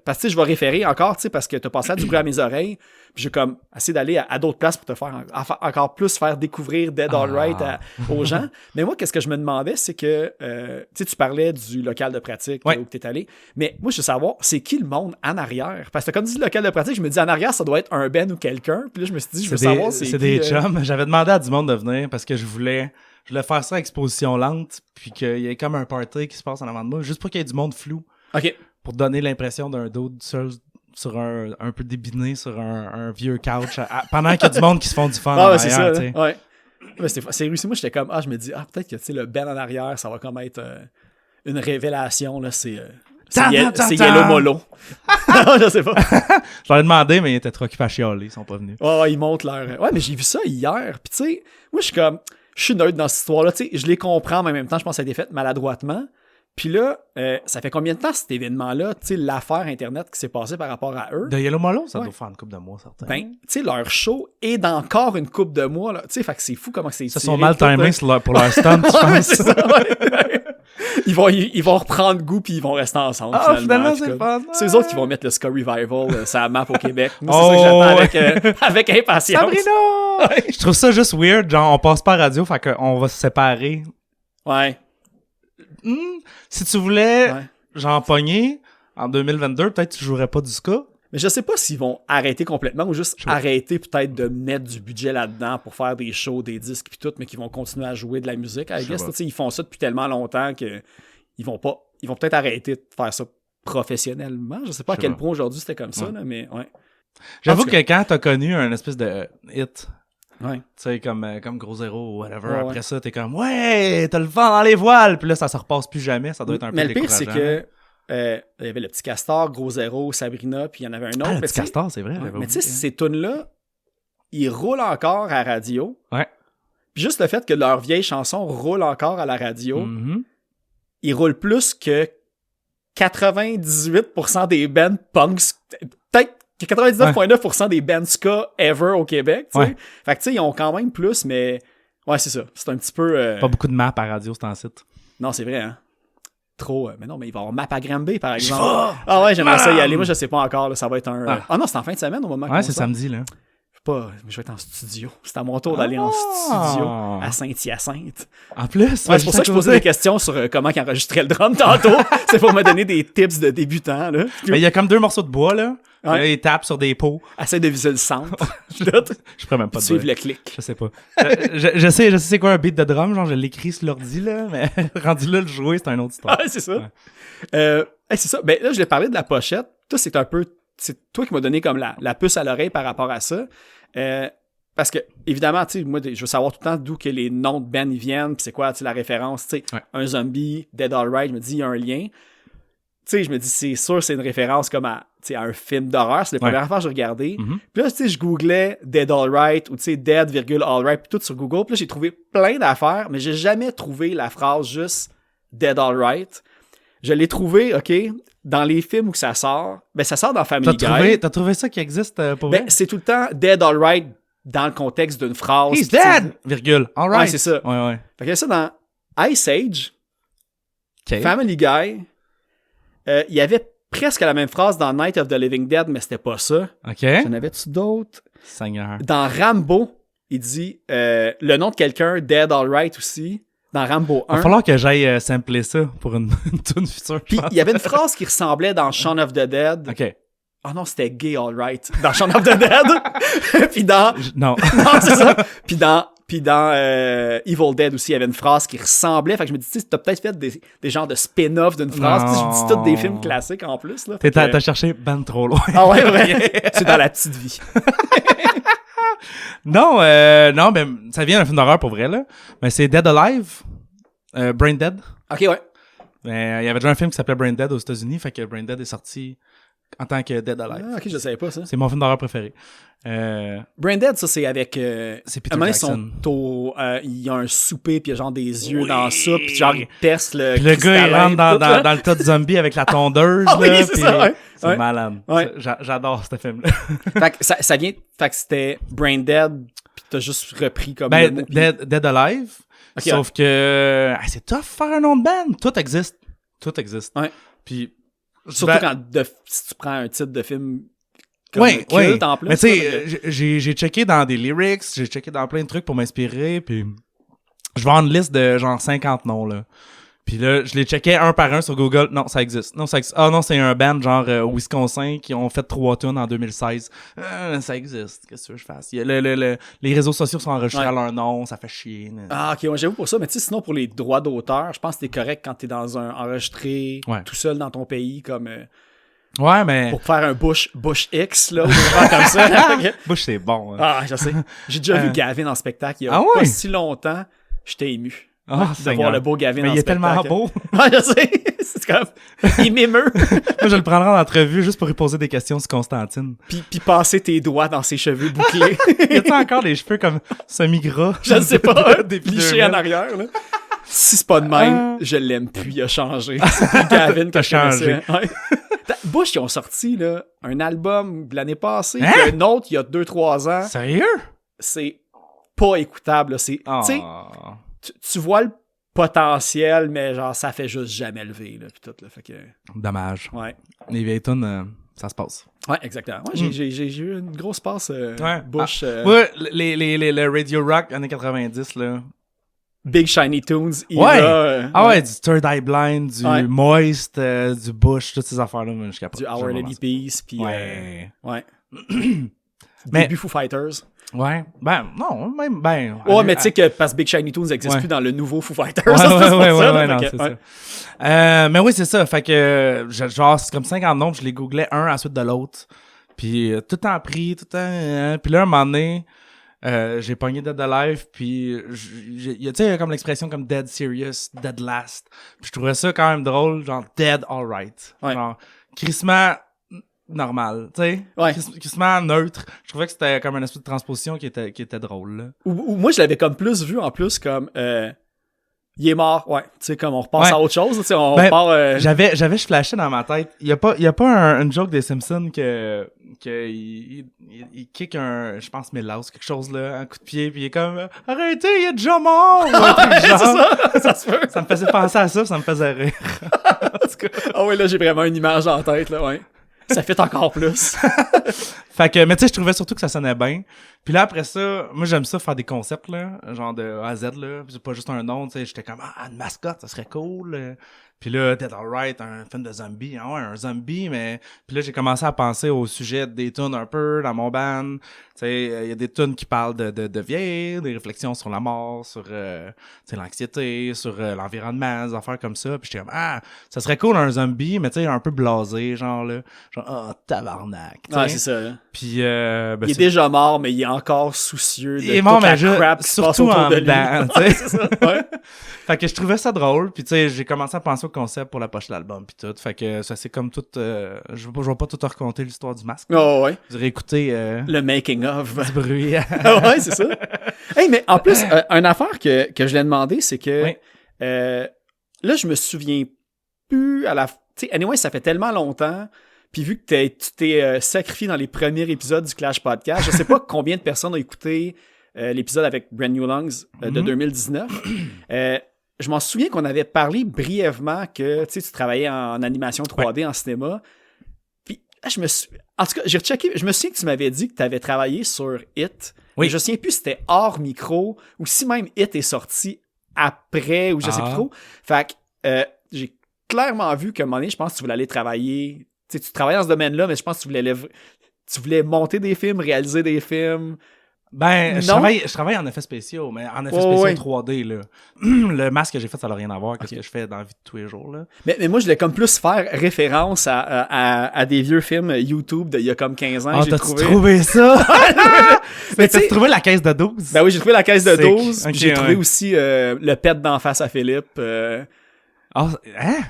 Parce que je vais référer encore, parce que t'as passé du bruit à mes oreilles, puis j'ai comme essayé d'aller à d'autres places pour te faire encore plus faire découvrir Dead Alright aux gens. Mais moi, qu'est-ce que je me demandais, c'est que tu parlais du local de pratique où t'es allé, mais moi je veux savoir, c'est qui le monde en arrière? Parce que comme dit le local de pratique, je me dis en arrière, ça doit être un Ben ou quelqu'un, puis là je me suis dit, je veux savoir c'est qui. Des chums. J'avais demandé à du monde de venir parce que je voulais faire ça à exposition lente, puis qu'il y ait comme un party qui se passe en avant de moi, juste pour qu'il y ait du monde flou. OK. Pour donner l'impression d'un dude seul sur un peu débiné sur un vieux couch pendant qu'il y a du monde qui se font du fun en arrière, c'est ça, tu sais. Ouais. Mais c'est réussi. Moi, j'étais comme, je me dis, peut-être que le Ben en arrière, ça va comme être une révélation, là, c'est Yellow Molo. Je sais pas. Je leur ai demandé, mais ils étaient trop occupés à chialer, ils sont pas venus. Ils montent leur... Ouais, mais j'ai vu ça hier, puis tu sais, moi, je suis neutre dans cette histoire-là, tu sais, je les comprends, mais en même temps, je pense que ça a été fait maladroitement. Puis là, ça fait combien de temps cet événement-là, tu sais, l'affaire Internet qui s'est passée par rapport à eux? De Yellow Molo, ça doit faire une couple de mois, certains. Ben, tu sais, leur show est d'encore une couple de mois, là. Tu sais, fait que c'est fou comment c'est tiré. Ils se sont mal timés pour leur stunt, tu penses? C'est ça, ils vont reprendre goût puis ils vont rester ensemble, finalement c'est pas ça. C'est eux autres qui vont mettre le Ska Revival sur la map au Québec. Moi, c'est ça que j'attends avec impatience. Sabrina! Je trouve ça juste weird, genre, on passe pas à radio, fait qu'on va se séparer. Ouais. Si tu voulais genre pogné en 2022, peut-être tu jouerais pas du ska. Mais je sais pas s'ils vont arrêter complètement ou juste arrêter peut-être de mettre du budget là-dedans pour faire des shows, des disques puis tout, mais qu'ils vont continuer à jouer de la musique. I guess, ils font ça depuis tellement longtemps que ils vont peut-être arrêter de faire ça professionnellement. Je sais pas à quel point aujourd'hui c'était comme ça, là, mais ouais. J'avoue que quand t'as connu un espèce de hit, ouais. tu sais, comme Gros Zéro ou whatever, après ça, t'es comme, ouais, t'as le vent dans les voiles, puis là, ça se repasse plus jamais, ça doit être un peu décourageant. Mais le pire, c'est que il y avait le Petit Castor, Gros Zéro, Sabrina, puis il y en avait un autre. Le Petit Castor, c'est vrai. Mais tu sais, ces tunes-là, ils roulent encore à la radio. Ouais. Puis juste le fait que leurs vieilles chansons roulent encore à la radio, ils roulent plus que 98% des bands punks, peut-être 99,9% des bands ska ever au Québec, tu sais. Ouais. Fait que tu sais, ils ont quand même plus, mais ouais, c'est ça. C'est un petit peu... Pas beaucoup de maps à radio, c'est en site. Non, c'est vrai, hein. Trop. Mais non, mais il va y avoir map à Granby, par exemple. Ah ouais, j'aimerais ça y aller. Moi, je sais pas encore. Là, ça va être un... Ah non, c'est en fin de semaine au moment ouais, c'est samedi, là. Je vais être en studio. C'est à mon tour d'aller en studio à Saint-Hyacinthe. En plus, ouais, c'est pour ça que je posais des questions sur comment enregistrer le drum tantôt. C'est pour me donner des tips de débutant. Là. Mais il y a comme 2 morceaux de bois, là. Ouais. Là, ils tapent sur des pots. Essaye de viser le centre. Je pourrais même pas suivre le clic. Je sais pas. je sais c'est quoi un beat de drum, genre je l'écris sur l'ordi, là, mais rendu là, le jouer, c'est un autre histoire. Ah, c'est ça. Ouais. C'est ça. Ben là, je l'ai parlé de la pochette. Toi, c'est un peu... C'est toi qui m'as donné comme la puce à l'oreille par rapport à ça. Parce que, évidemment, tu sais, moi, je veux savoir tout le temps d'où que les noms de bands ils viennent, pis c'est quoi, tu sais, la référence, tu sais, un zombie, Dead Alright, je me dis, il y a un lien. Tu sais, je me dis, c'est sûr, c'est une référence comme à un film d'horreur, c'est la première fois que j'ai regardé. Puis là, tu sais, je googlais Dead Alright, ou tu sais, Dead, Alright, puis tout sur Google, puis là, j'ai trouvé plein d'affaires, mais j'ai jamais trouvé la phrase juste Dead Alright. Je l'ai trouvé, OK, dans les films où ça sort. Ben, ça sort dans Family Guy. T'as trouvé ça qui existe pour vrai? C'est tout le temps Dead Alright dans le contexte d'une phrase. He's dead! Virgule. Alright. Ouais, c'est ça. Ouais. Fait que y a ça dans Ice Age, Family Guy. Il y avait presque la même phrase dans Night of the Living Dead, mais c'était pas ça. OK. J'en avais-tu d'autres? Seigneur. Dans Rambo, il dit le nom de quelqu'un, Dead Alright aussi. Dans Rambo 1. Il va falloir que j'aille sampler ça pour une tune future. Puis il y avait une phrase qui ressemblait dans Shaun of the Dead. OK. Ah non, c'était Gay Alright. Dans Shaun of the Dead. Puis dans... Non. Non, c'est ça. Puis dans Evil Dead aussi, il y avait une phrase qui ressemblait. Fait que je me dis, tu sais, t'as peut-être fait des genres de spin-off d'une phrase. Puis je dis toutes des films classiques en plus. Là. T'as cherché ben trop loin. Ah ouais, vrai. C'est dans la petite vie. Non, ben, ça vient d'un film d'horreur pour vrai, là. Mais c'est Dead Alive. Brain Dead. Ok, ouais. Mais il y avait déjà un film qui s'appelait Brain Dead aux États-Unis, fait que Brain Dead est sorti en tant que Dead Alive. Ah, ok, je savais pas ça. C'est mon film d'horreur préféré. Brain Dead, ça, c'est avec... c'est Peter Jackson. Il y a un souper, puis il y a genre des yeux dans ça, puis genre, il perce le... Puis le gars, il rentre dans le tas de zombies avec la tondeuse, ah, là. Oui, c'est ça, ouais. C'est malade. Ouais. J'adore ce film-là. Fait que ça vient... Fait que c'était Brain Dead, puis t'as juste repris comme... Ben, Dead Alive. Okay, sauf que c'est tough faire un nom de band. Tout existe. Ouais. Puis surtout si tu prends un titre de film comme culte en plus. Mais tu sais, j'ai checké dans des lyrics, j'ai checké dans plein de trucs pour m'inspirer, puis je vais avoir une liste de genre 50 noms là. Puis là, je les checkais un par un sur Google. Non, ça existe. Ah non, c'est un band genre au Wisconsin qui ont fait 3 tunes en 2016. Ça existe. Qu'est-ce que je fasse? Les réseaux sociaux sont enregistrés à leur nom. Ça fait chier. Ah, ok, j'avoue pour ça. Mais tu sais, sinon, pour les droits d'auteur, je pense que t'es correct quand t'es dans un enregistré tout seul dans ton pays, comme... ouais, mais... Pour faire un Bush X, là, ou faire comme ça. Bush, c'est bon. Hein. Ah, je sais. J'ai déjà vu Gavin en spectacle il y a pas si longtemps. J'étais ému. De voir le beau Gavin mais en spectacle. Mais il est tellement beau. Ouais, je sais. C'est comme... Il m'émeut. Moi, je le prendrai en entrevue juste pour lui poser des questions sur Constantine. Puis passer tes doigts dans ses cheveux bouclés. Y a-t-il encore des cheveux comme semi-gras? Je ne sais pas. Lichés en arrière, là. Si c'est pas de même, je l'aime plus. Il a changé. C'est plus Gavin que je changé. Ouais. Bush, ils ont sorti là, un album de l'année passée. Un autre, il y a 2-3 ans. Sérieux? C'est pas écoutable. Là. C'est, tu vois le potentiel, mais genre, ça fait juste jamais lever. Là, pis tout, là, fait que... Dommage. Ouais. Les vieilles tunes, ça se passe. Ouais, exactement. Ouais, j'ai eu une grosse passe Bush. Ouais, le Radio Rock années 90, là. Big Shiny Tunes. Ah ouais, du Third Eye Blind, du Moist, du Bush, toutes ces affaires-là. Moi, je suis capable. Du Our Lady Peace, puis... Ouais. Début Foo Fighters. Ouais. Ben, non, même, ben... Ouais, mais tu sais que parce que Big Shiny Tunes n'existe plus dans le nouveau Foo Fighters. Ouais, non, c'est ça. Mais oui, c'est ça. Fait que, genre, c'est comme 50 nombres, je les googlais un à la suite de l'autre. Puis, tout le temps pris, tout le temps... Puis là, un moment donné, j'ai pogné Dead Alive, puis tu sais, comme l'expression comme Dead Serious, Dead Last. Puis je trouvais ça quand même drôle, genre Dead Alright. Ouais. Genre, crissement normal, tu sais. Ouais. Crissement neutre. Je trouvais que c'était comme un espèce de transposition qui était drôle, là. Ou moi, je l'avais comme plus vu, en plus, comme... il est mort, ouais. Tu sais, comme on repasse à autre chose, tu sais, on repart... J'avais flashé dans ma tête. Il y a pas une joke des Simpsons que il kick je pense Milhouse, quelque chose là, un coup de pied, puis il est comme arrêtez, il est déjà mort. C'est ça se peut. Ça me faisait penser à ça, ça me faisait rire. En tout cas. Ah ouais, là j'ai vraiment une image en tête là, ouais. Ça fait encore plus. Fait que, mais tu sais, je trouvais surtout que ça sonnait bien. Puis là, après ça, moi, j'aime ça faire des concepts, là, genre de A à Z, là. C'est pas juste un nom, tu sais. J'étais comme, une mascotte, ça serait cool. Puis là, Dead Alright, un film de zombie. Ah ouais, un zombie, mais... Puis là, j'ai commencé à penser au sujet des tunes un peu dans mon band. Tu sais, il y a des tunes qui parlent de vieillir, des réflexions sur la mort, sur l'anxiété, sur l'environnement, des affaires comme ça. Puis j'étais comme, ça serait cool un zombie, mais tu sais, un peu blasé, genre là. Genre, tabarnak. Ouais, c'est ça. Là. Puis, il est déjà mort, mais il est encore soucieux de toute la crap qui se passe autour de lui. Ouais, c'est ça, ouais. Fait que je trouvais ça drôle, puis tu sais, j'ai commencé à penser au concept pour la pochette de l'album, puis tout. Fait que ça c'est comme tout... je vais pas tout raconter l'histoire du masque. Oh, ouais. Vous aurez écouté... le making of. Du bruit. Ouais, c'est ça. Hey, mais en plus, une affaire que je l'ai demandé, c'est que... là, je me souviens plus à la... Tu sais, anyway, ça fait tellement longtemps... Puis vu que tu t'es sacrifié dans les premiers épisodes du Clash Podcast, je sais pas combien de personnes ont écouté l'épisode avec Brand New Lungs de 2019. Je m'en souviens qu'on avait parlé brièvement que tu travaillais en animation 3D en cinéma. Puis en tout cas, j'ai rechecké, je me souviens que tu m'avais dit que tu avais travaillé sur It. Oui. Mais je me souviens plus si c'était hors micro ou si même It est sorti après ou je sais plus trop. Fait que j'ai clairement vu qu'à un moment donné, je pense que tu voulais aller travailler... Tu travailles dans ce domaine-là, mais je pense que tu voulais monter des films, réaliser des films. Ben, je travaille en effets spéciaux, mais en effets spéciaux 3D, là. Le masque que j'ai fait, ça n'a rien à voir avec ce que je fais dans la vie de tous les jours, là. Mais moi, je voulais comme plus faire référence à des vieux films YouTube d'il y a comme 15 ans. T'as-tu trouvé ça? Mais t'as trouvé la caisse de 12? Ben oui, j'ai trouvé la caisse de 12. Okay, j'ai trouvé aussi le pet d'en face à Philippe. Je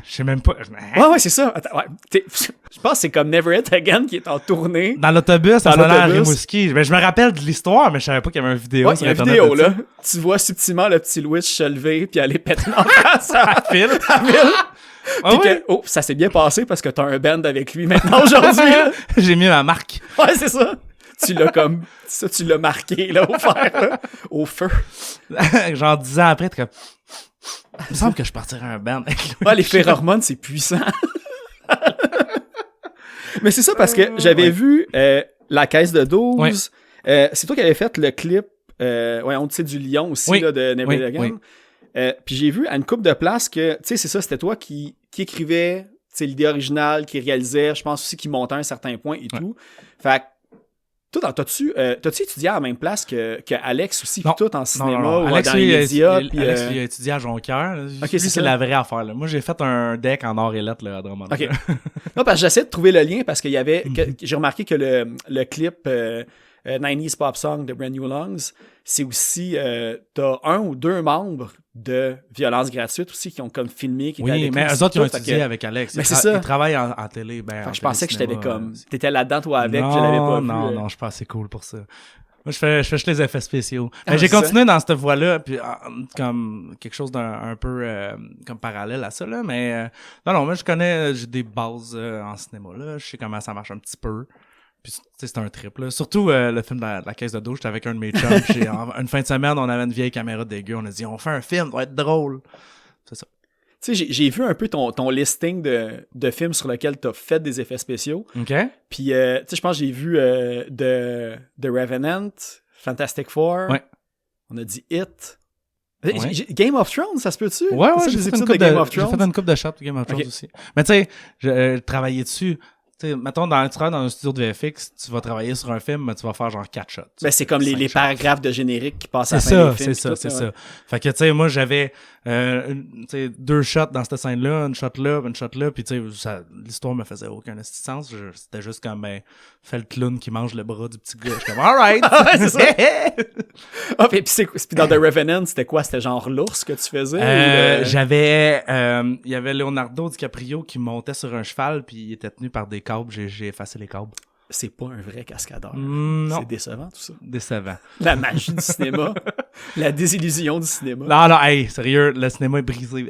sais même pas. Ouais, c'est ça. Attends, je pense que c'est comme Never Hit Again qui est en tournée. Dans l'autobus, à Rimouski. Ben, je me rappelle de l'histoire, mais je savais pas qu'il y avait une vidéo. Ouais, il y a une vidéo, là. Tu vois subtilement le petit Louis se lever puis aller péter en face à Phil. Ça s'est bien passé parce que t'as un band avec lui maintenant aujourd'hui. J'ai mis ma marque. Ouais, c'est ça. Tu l'as marqué, là, au fer, là, au feu. Genre 10 ans après, t'es comme... Il me semble que je partirais un band avec lui. Ouais, les phéromones, c'est puissant. Mais c'est ça parce que j'avais vu la caisse de 12. Ouais. C'est toi qui avais fait le clip on sait du lion aussi là, de Never Hit Again. Puis j'ai vu à une couple de places que, tu sais, c'est ça, c'était toi qui écrivais l'idée originale, qui réalisait, je pense aussi qui montait à un certain point et tout. Fait que toi, t'as-tu étudié à la même place que Alex aussi, puis tout en cinéma ou Alex, dans les médias? Alex, il a étudié à Jonquière. Okay, c'est la vraie affaire. Là. Moi, j'ai fait un deck en or et lettres là, à Drummond. Okay. Non, parce que j'essaie de trouver le lien parce qu'il y avait... j'ai remarqué que le clip 90s Pop Song de Brand New Lungs, c'est aussi... t'as 1 ou 2 membres de Violence Gratuite aussi qui ont comme filmé. Qui oui, mais eux autres, ils ont étudié avec Alex. Mais c'est ça. Ils travaillent en télé. Ben, je pensais que je t'avais comme... T'étais là-dedans, toi, avec, je l'avais pas vu. Non, je suis pas assez cool pour ça. Moi, je fais juste les effets spéciaux. Mais j'ai continué dans cette voie-là, puis comme quelque chose d'un peu comme parallèle à ça, là. Mais non, moi, j'ai des bases en cinéma, là. Je sais comment ça marche un petit peu. Puis, tu sais, c'est un trip, là. Surtout le film de la caisse de dos, j'étais avec un de mes chums. Une fin de semaine, on avait une vieille caméra dégueu. On a dit, on fait un film, ça va être drôle. C'est ça. Tu sais, j'ai vu un peu ton listing de films sur lesquels t'as fait des effets spéciaux. OK. Puis, tu sais, je pense que j'ai vu The Revenant, Fantastic Four. Ouais. On a dit It. Ouais. Game of Thrones, ça se peut-tu? Ouais, j'ai j'ai fait fait une couple de shots de Game of Thrones aussi. Mais tu sais, je travaillais dessus. Tu sais, mettons, tu travailles dans un studio de VFX, tu vas travailler sur un film, mais tu vas faire genre 4 shots. Ben, c'est comme les paragraphes de générique qui passent à la fin des films. C'est ça. Fait que, tu sais, moi, j'avais 2 shots dans cette scène-là, une shot là, puis tu sais, l'histoire me faisait aucun sens. C'était juste comme, fait le clown qui mange le bras du petit gars. Je suis comme, alright! C'est ça! Puis dans The Revenant, c'était quoi? C'était genre l'ours que tu faisais? Il y avait Leonardo DiCaprio qui montait sur un cheval, puis il était tenu par des câbles. J'ai effacé les câbles. C'est pas un vrai cascadeur. Non. C'est décevant, tout ça. Décevant. La magie du cinéma. La désillusion du cinéma. Non, hey, sérieux, le cinéma est brisé.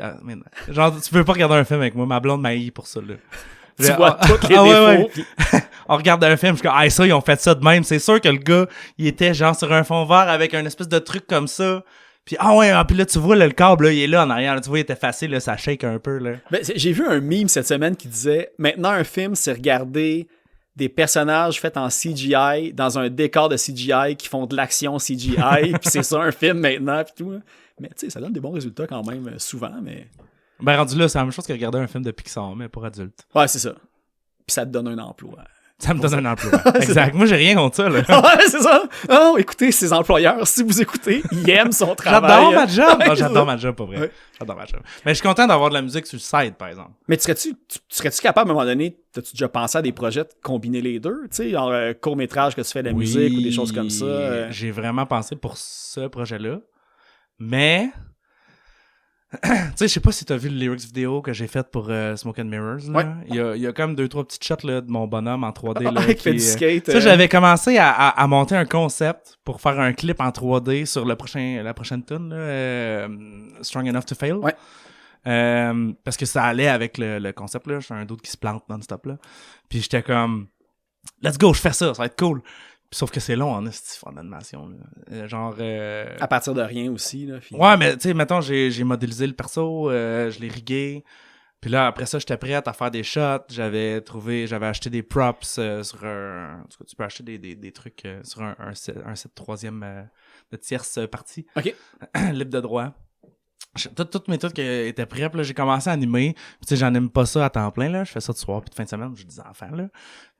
Genre, tu peux pas regarder un film avec moi. Ma blonde m'a haï pour ça, là. Tu vois tous les défauts. Ouais. On regarde un film, je suis comme, ça, ils ont fait ça de même. C'est sûr que le gars, il était genre sur un fond vert avec un espèce de truc comme ça. Puis puis là, tu vois, le câble, là, il est là en arrière. Là, tu vois, il était facile, là, ça shake un peu, là. Ben, j'ai vu un meme cette semaine qui disait, maintenant, un film, c'est regarder des personnages faits en CGI dans un décor de CGI qui font de l'action CGI, puis c'est ça un film maintenant, puis tout. Là. Mais tu sais, ça donne des bons résultats quand même, souvent, mais... Ben, rendu là, c'est la même chose que regarder un film de Pixar, mais pour adultes. Ouais, c'est ça. Puis ça te donne un emploi. Ça me donne un emploi. Exact. Moi, j'ai rien contre ça, là. Ouais, c'est ça. Oh, écoutez, ses employeurs, si vous écoutez, ils aiment son travail. J'adore ma job. Non, j'adore ma job, pour vrai. Ouais. J'adore ma job. Mais je suis content d'avoir de la musique sur le site, par exemple. Mais serais-tu capable, à un moment donné, t'as-tu déjà pensé à des projets de combiner les deux? Tu sais, genre court-métrage que tu fais de la musique ou des choses comme ça? J'ai vraiment pensé pour ce projet-là. Mais... tu sais, je sais pas si t'as vu le lyrics vidéo que j'ai fait pour Smoke and Mirrors, là. Ouais. Il y a comme 2-3 petites shots, là, de mon bonhomme en 3D, là. Qui fait du skate. Tu sais, j'avais commencé à monter un concept pour faire un clip en 3D sur la prochaine tune, là, Strong Enough to Fail. Ouais. Parce que ça allait avec le concept, là. J'ai un doute qui se plante non-stop, là. Puis j'étais comme, let's go, je fais ça va être cool. Sauf que c'est long en animation. Genre. À partir de rien aussi. Là, puis... Ouais, mais tu sais, mettons, j'ai modélisé le perso, je l'ai rigué. Puis là, après ça, j'étais prête à faire des shots. J'avais acheté des props sur un. En tout cas, tu peux acheter des trucs sur un site troisième de tierce partie. OK. Libre de droit. Toutes mes trucs étaient prêts, puis là, j'ai commencé à animer. Puis tu sais, j'en aime pas ça à temps plein, là. Je fais ça de soir, puis de fin de semaine, j'ai des enfants, là.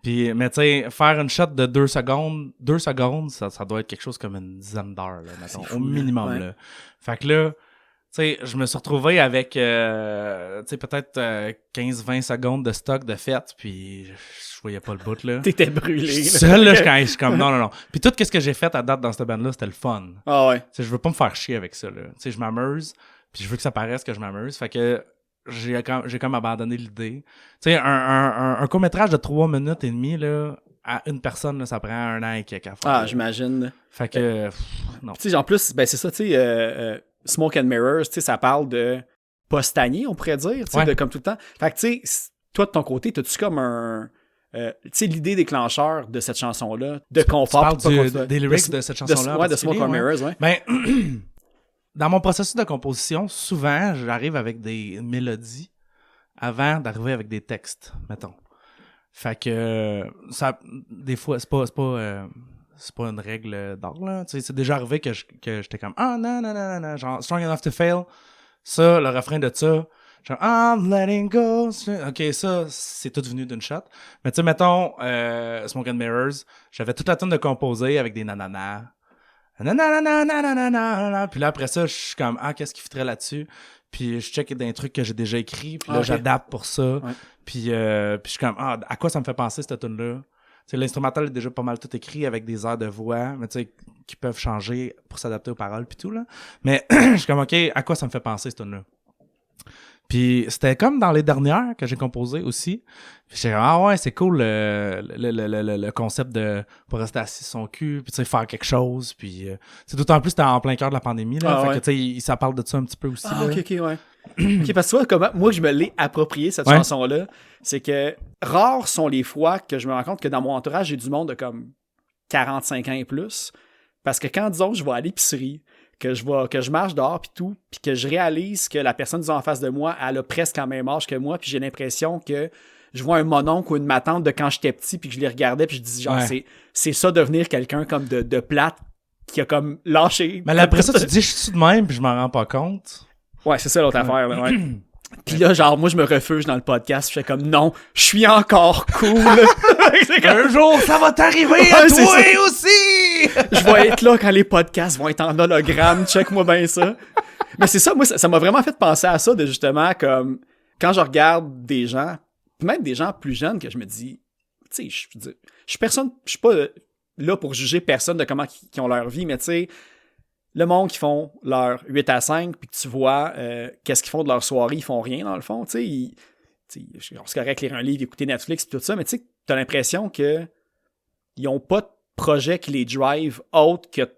Puis, mais tu sais, faire une shot de 2 secondes, ça doit être quelque chose comme une dizaine d'heures, là, mettons, au minimum, ouais. là. Fait que là, tu sais, je me suis retrouvé avec, tu sais, peut-être 15-20 secondes de stock de fête, puis je voyais pas le bout, là. T'étais brûlé. Seul, là, je suis comme, non. Puis tout ce que j'ai fait à date dans cette bande-là, c'était le fun. Ah ouais. Tu sais, je veux pas me faire chier avec ça, là. Tu sais, je m'amuse, puis je veux que ça paraisse que je m'amuse. Fait que j'ai comme abandonné l'idée. Tu sais, un court-métrage de 3 minutes et demie, là, à une personne, là, ça prend 1 an et quelques à faire. Ah, j'imagine. Fait que, non. Tu sais, en plus, ben c'est ça, tu sais, Smoke and Mirrors, tu sais, ça parle de pas stagner, on pourrait dire, tu sais, Ouais. comme tout le temps. Fait que, tu sais, toi, de ton côté, t'as-tu comme un... tu sais, l'idée déclencheur de cette chanson-là, de confort... Tu parles des lyrics de cette chanson-là? Ouais, de Smoke and Mirrors, ouais. Ben, dans mon processus de composition, souvent, j'arrive avec des mélodies avant d'arriver avec des textes, mettons. Fait que ça, des fois, c'est pas une règle d'or, là. Tu sais, c'est déjà arrivé que j'étais comme non, genre Strong Enough to Fail. Ça, le refrain de ça, genre I'm letting go. OK, ça, c'est tout venu d'une shot. Mais tu sais, mettons Smoke and Mirrors, j'avais toute la tune de composer avec des nananas. Nanana. Puis là, après ça, je suis comme, qu'est-ce qui fitterait là-dessus? Puis je check des trucs que j'ai déjà écrits, puis là, okay. J'adapte pour ça. Ouais. Puis je suis comme, à quoi ça me fait penser, cette tune-là? T'sais, l'instrumental est déjà pas mal tout écrit avec des airs de voix, mais tu sais, qui peuvent changer pour s'adapter aux paroles puis tout, là. Mais je suis comme, OK, à quoi ça me fait penser, cette tune-là? Puis c'était comme dans les dernières que j'ai composé aussi. Puis j'étais comme, ouais, c'est cool le concept de pas rester assis sur son cul, puis tu sais, faire quelque chose. Puis c'est d'autant plus c'était en plein cœur de la pandémie, là. Fait que tu sais, ça parle de ça un petit peu aussi. Là. OK, ouais. OK, parce que tu vois, comment moi je me l'ai approprié, cette chanson-là, c'est que rares sont les fois que je me rends compte que dans mon entourage, j'ai du monde de comme 45 ans et plus. Parce que quand, disons, je vais à l'épicerie, que je marche dehors puis tout, puis que je réalise que la personne disons, en face de moi, elle a presque le même âge que moi, puis j'ai l'impression que je vois un mononcle ou une ma-tante de quand j'étais petit, puis que je les regardais, puis je dis genre, c'est ça devenir quelqu'un comme de plate qui a comme lâché. Mais là, après ça, tu te dis, je suis de même, puis je m'en rends pas compte. Ouais, c'est ça l'autre affaire, là, ouais. Puis là, genre, moi, je me refuge dans le podcast, je fais comme, non, je suis encore cool. Un jour, ça va t'arriver à toi aussi! Je vais être là quand les podcasts vont être en hologramme, check-moi bien ça. Mais c'est ça, moi, ça m'a vraiment fait penser à ça, de justement, comme, quand je regarde des gens, même des gens plus jeunes, que je me dis, tu sais, je suis pas là pour juger personne de comment ils ont leur vie, mais tu sais, le monde qui font leur 8 à 5, puis que tu vois qu'est-ce qu'ils font de leur soirée, ils font rien dans le fond, tu sais, c'est correct lire un livre, écouter Netflix, puis tout ça, mais tu sais, t'as l'impression que ils ont pas de projet qui les drive autre que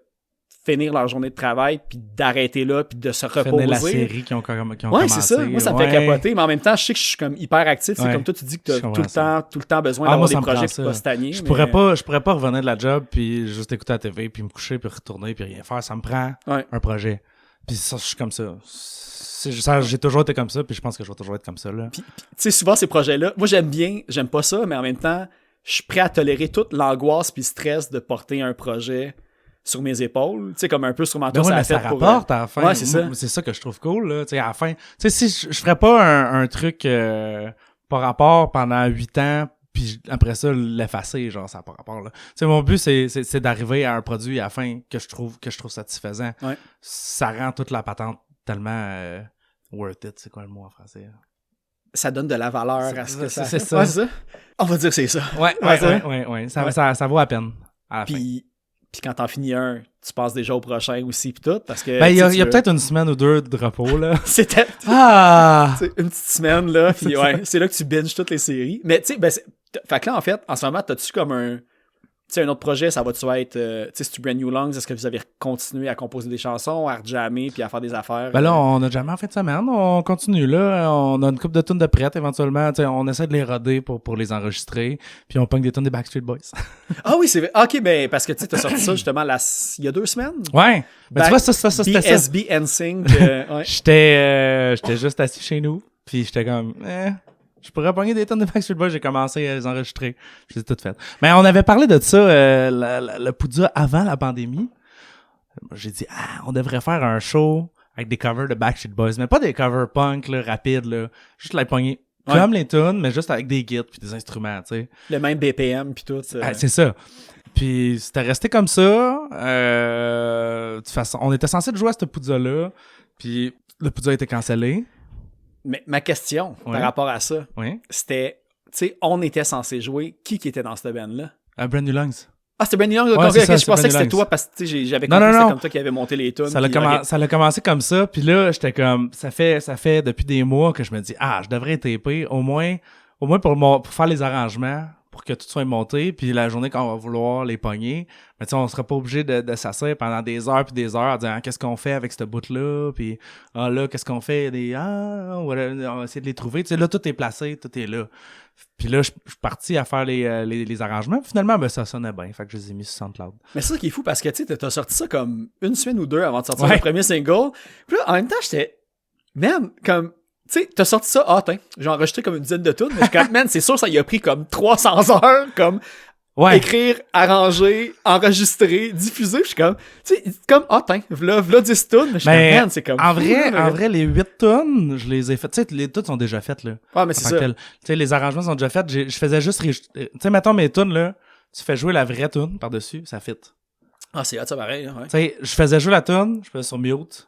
finir leur journée de travail, puis d'arrêter là, puis de se reposer. Finir la série qui ont commencé. Ouais, c'est ça. Moi, ça me fait capoter, mais en même temps, je sais que je suis comme hyper actif. C'est comme toi, tu dis que t'as tout le temps besoin d'avoir des projets pour pas stagner. Je pourrais pas revenir de la job, puis juste écouter la TV, puis me coucher, puis retourner, puis rien faire. Ça me prend un projet. Puis ça, je suis comme ça. J'ai toujours été comme ça, puis je pense que je vais toujours être comme ça, là. Puis tu sais, souvent, ces projets-là, moi, j'aime pas ça, mais en même temps, je suis prêt à tolérer toute l'angoisse puis le stress de porter un projet sur mes épaules, tu sais, comme un peu sur ma tête. Mais ça rapporte à la fin. Ouais, c'est ça. C'est ça que je trouve cool, là. Tu sais, à la fin. Tu sais, si je ferais pas un truc par rapport pendant 8 ans, puis après ça, l'effacer, genre, ça n'a pas rapport, là. Tu sais, mon but, c'est d'arriver à un produit à la fin que je trouve satisfaisant. Ouais. Ça rend toute la patente tellement worth it. C'est quoi le mot en français? Ça donne de la valeur à ce que ça fait. C'est ça. Ouais, c'est ça. On va dire que c'est ça. Ouais. Ça vaut la peine. Puis quand t'en finis un, tu passes déjà au prochain aussi, pis tout, parce que... Ben, il y a peut-être une semaine ou deux de repos, là. C'était... Ah! Une petite semaine, là, puis ouais, c'est là que tu binges toutes les séries. Mais, tu sais, ben, fait que là, en fait, en ce moment, t'as-tu comme un... Tu sais, un autre projet, ça va-tu être... tu sais, c'est-tu Brand New Lungs? Est-ce que vous avez continué à composer des chansons, à jammer, puis à faire des affaires? Ben là, on a jamais en fin de semaine. On continue, là. On a une couple de tunes de prêtes, éventuellement. Tu sais, on essaie de les roder pour les enregistrer. Puis on pogne des tunes des Backstreet Boys. Ah oui, c'est vrai. OK, ben, parce que, tu sais, t'as sorti ça, justement, il y a 2 semaines? Ouais. Ben, tu vois, ça c'était ça. BSB NSYNC. Ouais. J'étais juste assis chez nous. Puis j'étais comme... Je pourrais pogner des tonnes de Backstreet Boys, j'ai commencé à les enregistrer. Je les ai toutes faites. Mais on avait parlé de ça, le Poudja avant la pandémie. J'ai dit, on devrait faire un show avec des covers de Backstreet Boys, mais pas des covers punk, là, rapides, là. Juste les pogner comme les tunes, mais juste avec des guides puis des instruments, tu sais. Le même BPM puis tout. C'est ça. Puis c'était resté comme ça. De toute façon, on était censé jouer à ce Poudja-là, puis le Poudja a été cancellé. Mais ma question par rapport à ça, c'était, tu sais, on était censé jouer. Qui était dans cette band-là? Brand New Lungs. Ah, c'était Brand New Lungs? Ouais, je pensais que c'était toi parce que j'avais compris que c'était comme toi qui avait monté les tunes. Ça a commencé comme ça, puis là, j'étais comme, ça fait depuis des mois que je me dis, je devrais être épais, au moins pour faire les arrangements, pour que tout soit monté, puis la journée qu'on va vouloir les pogner, mais tu sais, on sera pas obligé de s'asseoir pendant des heures puis des heures à dire qu'est-ce qu'on fait avec ce bout-là, puis là, qu'est-ce qu'on fait, on va essayer de les trouver, tu sais, là, tout est placé, tout est là. Puis là, je suis parti à faire les arrangements, puis finalement, ben, ça sonnait bien, fait que je les ai mis sur SoundCloud. Mais c'est ça qui est fou, parce que tu sais, t'as sorti ça comme 1 semaine ou 2 avant de sortir le premier single, puis là, en même temps, j'étais, man, comme... Tu sais, t'as sorti ça, j'ai enregistré comme une dizaine de tunes, mais je suis man, c'est sûr, ça y a pris comme 300 heures, comme écrire, arranger, enregistrer, diffuser, je suis comme, tu sais, comme, v'là 10 tunes, mais je suis comme, man, c'est comme... En vrai, les 8 tunes, je les ai faites, tu sais, les tunes sont déjà faites, là. Ouais, mais c'est ça. Tu sais, les arrangements sont déjà faits, je faisais juste, tu sais, mettons mes tunes, là, tu fais jouer la vraie tune par-dessus, ça fit. Ah, c'est hot, ça pareil, ouais. Tu sais, je faisais jouer la tune, je faisais sur mute,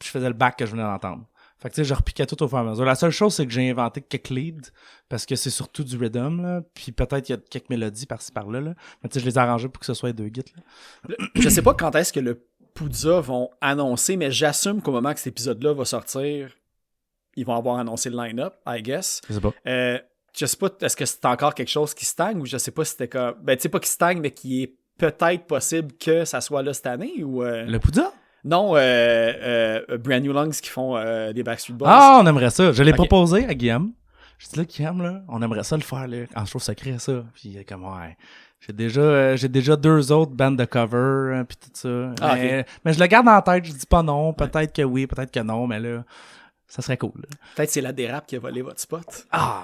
puis je faisais le back que je venais d'entendre. Fait que tu sais, je repiquais tout au fur et à mesure. La seule chose, c'est que j'ai inventé quelques leads, parce que c'est surtout du rhythm, là, puis peut-être il y a quelques mélodies par-ci par-là, là. Mais tu sais, je les ai arrangées pour que ce soit 2 gits, là. Je sais pas quand est-ce que le Poudja vont annoncer, mais j'assume qu'au moment que cet épisode-là va sortir, ils vont avoir annoncé le line-up, I guess. Je sais pas. Je sais pas, est-ce que c'est encore quelque chose qui stagne, ou je sais pas si c'était comme... Ben, tu sais, pas qui stagne, mais qui est peut-être possible que ça soit là cette année, ou... Le Poudja? Non, Brand New Lungs qui font des Backstreet Boys. Ah, on aimerait ça. Je l'ai proposé à Guillaume. Je dis là, Guillaume, là, on aimerait ça le faire, là, en show secret, ça. Puis il est comme, j'ai déjà 2 autres bandes de cover, puis tout ça. Mais je le garde en tête, je dis pas non. Peut-être que oui, peut-être que non, mais là, ça serait cool. Là. Peut-être c'est la dérape qui a volé votre spot. Ah,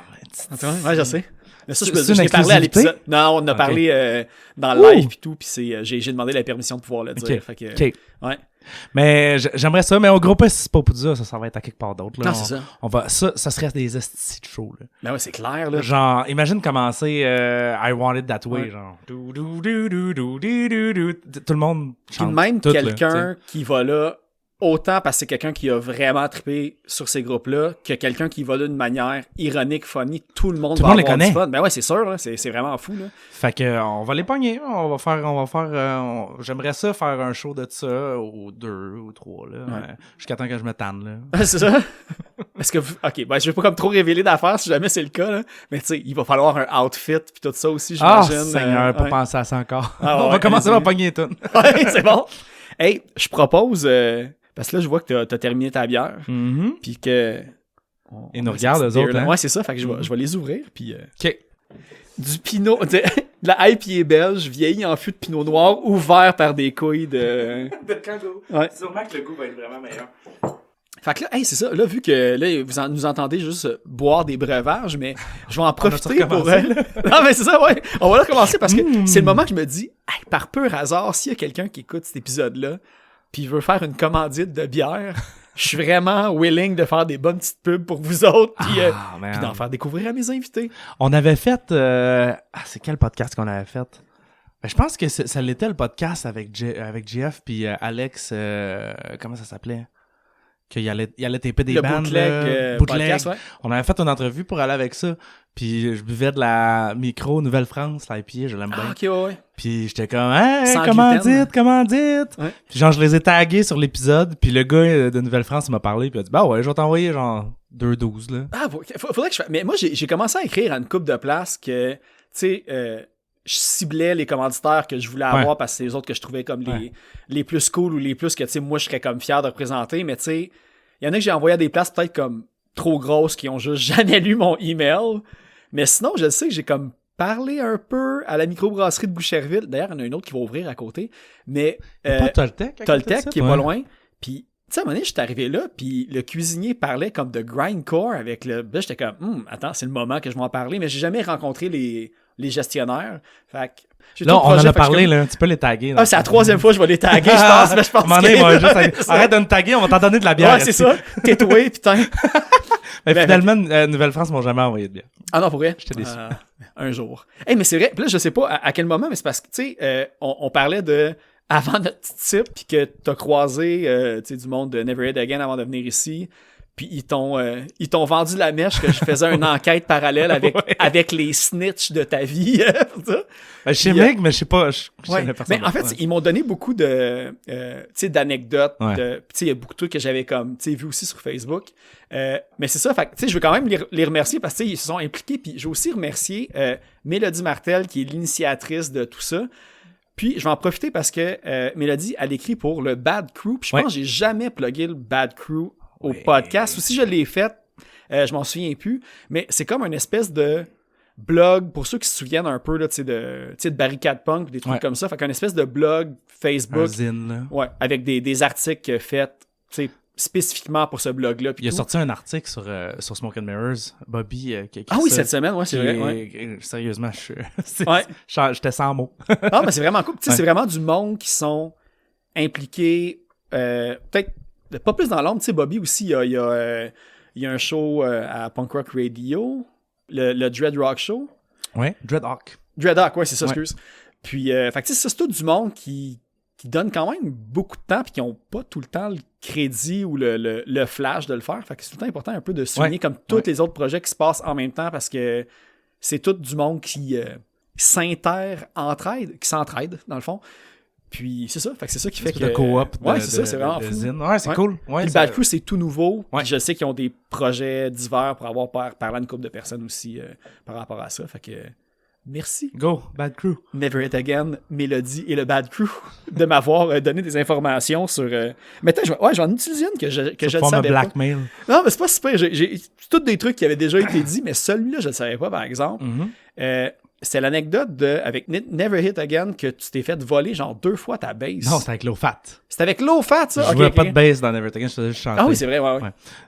ouais, je sais. Mais ça, je l'ai parlé à l'épisode. Non, on en a parlé dans le live et tout, puis j'ai demandé la permission de pouvoir le dire. Fait que, ouais. Mais j'aimerais ça, mais au gros pas, si c'est pas Poudza, ça va être à quelque part d'autre. Non, c'est ça. Ça serait des hosties de show. Là. Ben ouais, c'est clair. Là. Genre, imagine commencer I Want It That Way. Genre, tout le monde chante. Puis même tout, quelqu'un qui va là, autant parce que c'est quelqu'un qui a vraiment trippé sur ces groupes-là, que quelqu'un qui va là d'une manière ironique, funny, tout le monde va avoir du fun. Ben ouais, c'est sûr, là, c'est vraiment fou. Là. Fait que on va les pogner. On va faire j'aimerais ça faire un show de ça, ou 2 ou 3, là, jusqu'à temps que je me tanne. Là. C'est ça? Parce que, ok, ben je vais pas comme trop révéler d'affaires si jamais c'est le cas, là. Mais tu sais, il va falloir un outfit puis tout ça aussi, j'imagine. Ah, Seigneur, pas penser à ça encore. On va commencer à pogner tout. Ouais, c'est bon. Hey, je propose... parce que là, je vois que t'as terminé ta bière. Puis que... Ils nous regardent, eux autres. Hein? Ouais, c'est ça. Fait que je vais les ouvrir. Puis... Du pinot... de la IPA belge vieillie en fût de pinot noir ouvert par des couilles de... de kangourou. Ouais. Sûrement que le goût va être vraiment meilleur. Fait que là, hey, c'est ça. Là, vu que là, vous nous entendez juste boire des breuvages, mais je vais en profiter pour... Non, mais c'est ça, ouais. On va là commencer parce que c'est le moment que je me dis, hey, par pur hasard, s'il y a quelqu'un qui écoute cet épisode-là, puis il veut faire une commandite de bière, je suis vraiment willing de faire des bonnes petites pubs pour vous autres, puis d'en faire découvrir à mes invités. On avait fait... c'est quel podcast qu'on avait fait? Ben, je pense que ça l'était le podcast avec Jeff puis Alex... comment ça s'appelait? Qu'il allait taper des bandes. Le bootleg. Podcast, ouais. On avait fait une entrevue pour aller avec ça. Puis je buvais de la micro Nouvelle-France, l'IPA, je l'aime bien. Ok, ouais. Puis j'étais comme, hey, commandite. Ouais. Puis genre, je les ai tagués sur l'épisode. Puis le gars de Nouvelle-France, il m'a parlé. Puis il a dit, bah ouais, je vais t'envoyer genre 2,12 là. Ah, faudrait que je fasse. Mais moi, j'ai commencé à écrire à une couple de places que, tu sais, je ciblais les commanditaires que je voulais avoir parce que c'est les autres que je trouvais comme les plus cool ou les plus que, tu sais, moi, je serais comme fier de représenter. Mais tu sais, il y en a que j'ai envoyé à des places peut-être comme trop grosses qui ont juste jamais lu mon email. Mais sinon, je sais que j'ai comme parlé un peu à la microbrasserie de Boucherville. D'ailleurs, il y en a une autre qui va ouvrir à côté. Mais pas Toltec qui est pas loin. Puis, tu sais, à un moment donné, j'étais arrivé là, puis le cuisinier parlait comme de grindcore avec le... Là, j'étais comme, attends, c'est le moment que je vais en parler. Mais j'ai jamais rencontré les gestionnaires. Fait que... Là, on en a parlé, là. Tu peux les taguer. C'est la 3e fois que je vais les taguer, je pense. Mais je pense que... Arrête de nous taguer, on va t'en donner de la bière. Ouais, c'est ça. Tétoué, putain. Mais finalement, Nouvelle-France m'ont jamais envoyé de bière. Ah non, pour vrai? J'étais déçu. Un jour. Hey, mais c'est vrai. Puis là, je sais pas à quel moment, mais c'est parce que, tu sais, on parlait de... Avant notre petit type, puis que t'as croisé, tu sais, du monde de Never Heard Again avant de venir ici... Puis ils t'ont vendu la mèche que je faisais une enquête parallèle avec les snitchs de ta vie. Je sais mec, mais je sais pas. Mais en fait, ils m'ont donné beaucoup de d'anecdotes. Tu sais, il y a beaucoup de trucs que j'avais comme vu aussi sur Facebook. Mais c'est ça, fait je veux quand même les remercier parce que ils se sont impliqués. Puis je veux aussi remercier Mélodie Martel, qui est l'initiatrice de tout ça. Puis je vais en profiter parce que Mélodie, elle écrit pour le Bad Crew. Puis je pense que j'ai jamais plugué le Bad Crew au podcast. Ou si je l'ai fait, je m'en souviens plus. Mais c'est comme une espèce de blog, pour ceux qui se souviennent un peu là, de Barricade Punk, des trucs comme ça. Fait qu'une espèce de blog Facebook. Un zine, là. Ouais, avec des articles faits spécifiquement pour ce blog-là. Il a sorti un article sur Smoke and Mirrors. Bobby qui a écrit ça, cette semaine, c'est vrai. Ouais. Sérieusement, j'étais sans mots. Non, mais c'est vraiment cool. C'est vraiment du monde qui sont impliqués, peut-être pas plus dans l'ombre. Tu sais, Bobby aussi, il y a un show à Punk Rock Radio, le Dread Rock Show. Ouais, Dreadhawk. Dreadhawk, ouais, c'est ça, excuse. Puis, fait que c'est tout du monde qui donne quand même beaucoup de temps puis qui n'ont pas tout le temps le crédit ou le flash de le faire. Fait que c'est tout le temps important un peu de souligner comme tous les autres projets qui se passent en même temps parce que c'est tout du monde qui s'entraide dans le fond. Puis c'est ça, fait que c'est ça qui fait que... de coop. Ouais, c'est ça, c'est vraiment fou. Ouais, c'est cool. Ouais, puis Bad Crew, c'est tout nouveau. Puis je sais qu'ils ont des projets divers pour avoir parlé à une couple de personnes aussi par rapport à ça. Fait que merci. Go, Bad Crew. Never It Again, Mélodie et le Bad Crew de m'avoir donné des informations sur... Mais attends, j'en utilise une que je ne savais pas. Blackmail. Non, mais c'est pas super. J'ai tous des trucs qui avaient déjà été dit, mais celui-là, je ne le savais pas, par exemple. C'était l'anecdote avec Never Hit Again que tu t'es fait voler genre 2 fois ta bass. Non, c'était avec Low Fat. C'était avec Low Fat, ça? Je jouais pas de bass dans Never Hit Again, je faisais juste chanter. Ah oui, c'est vrai, ouais.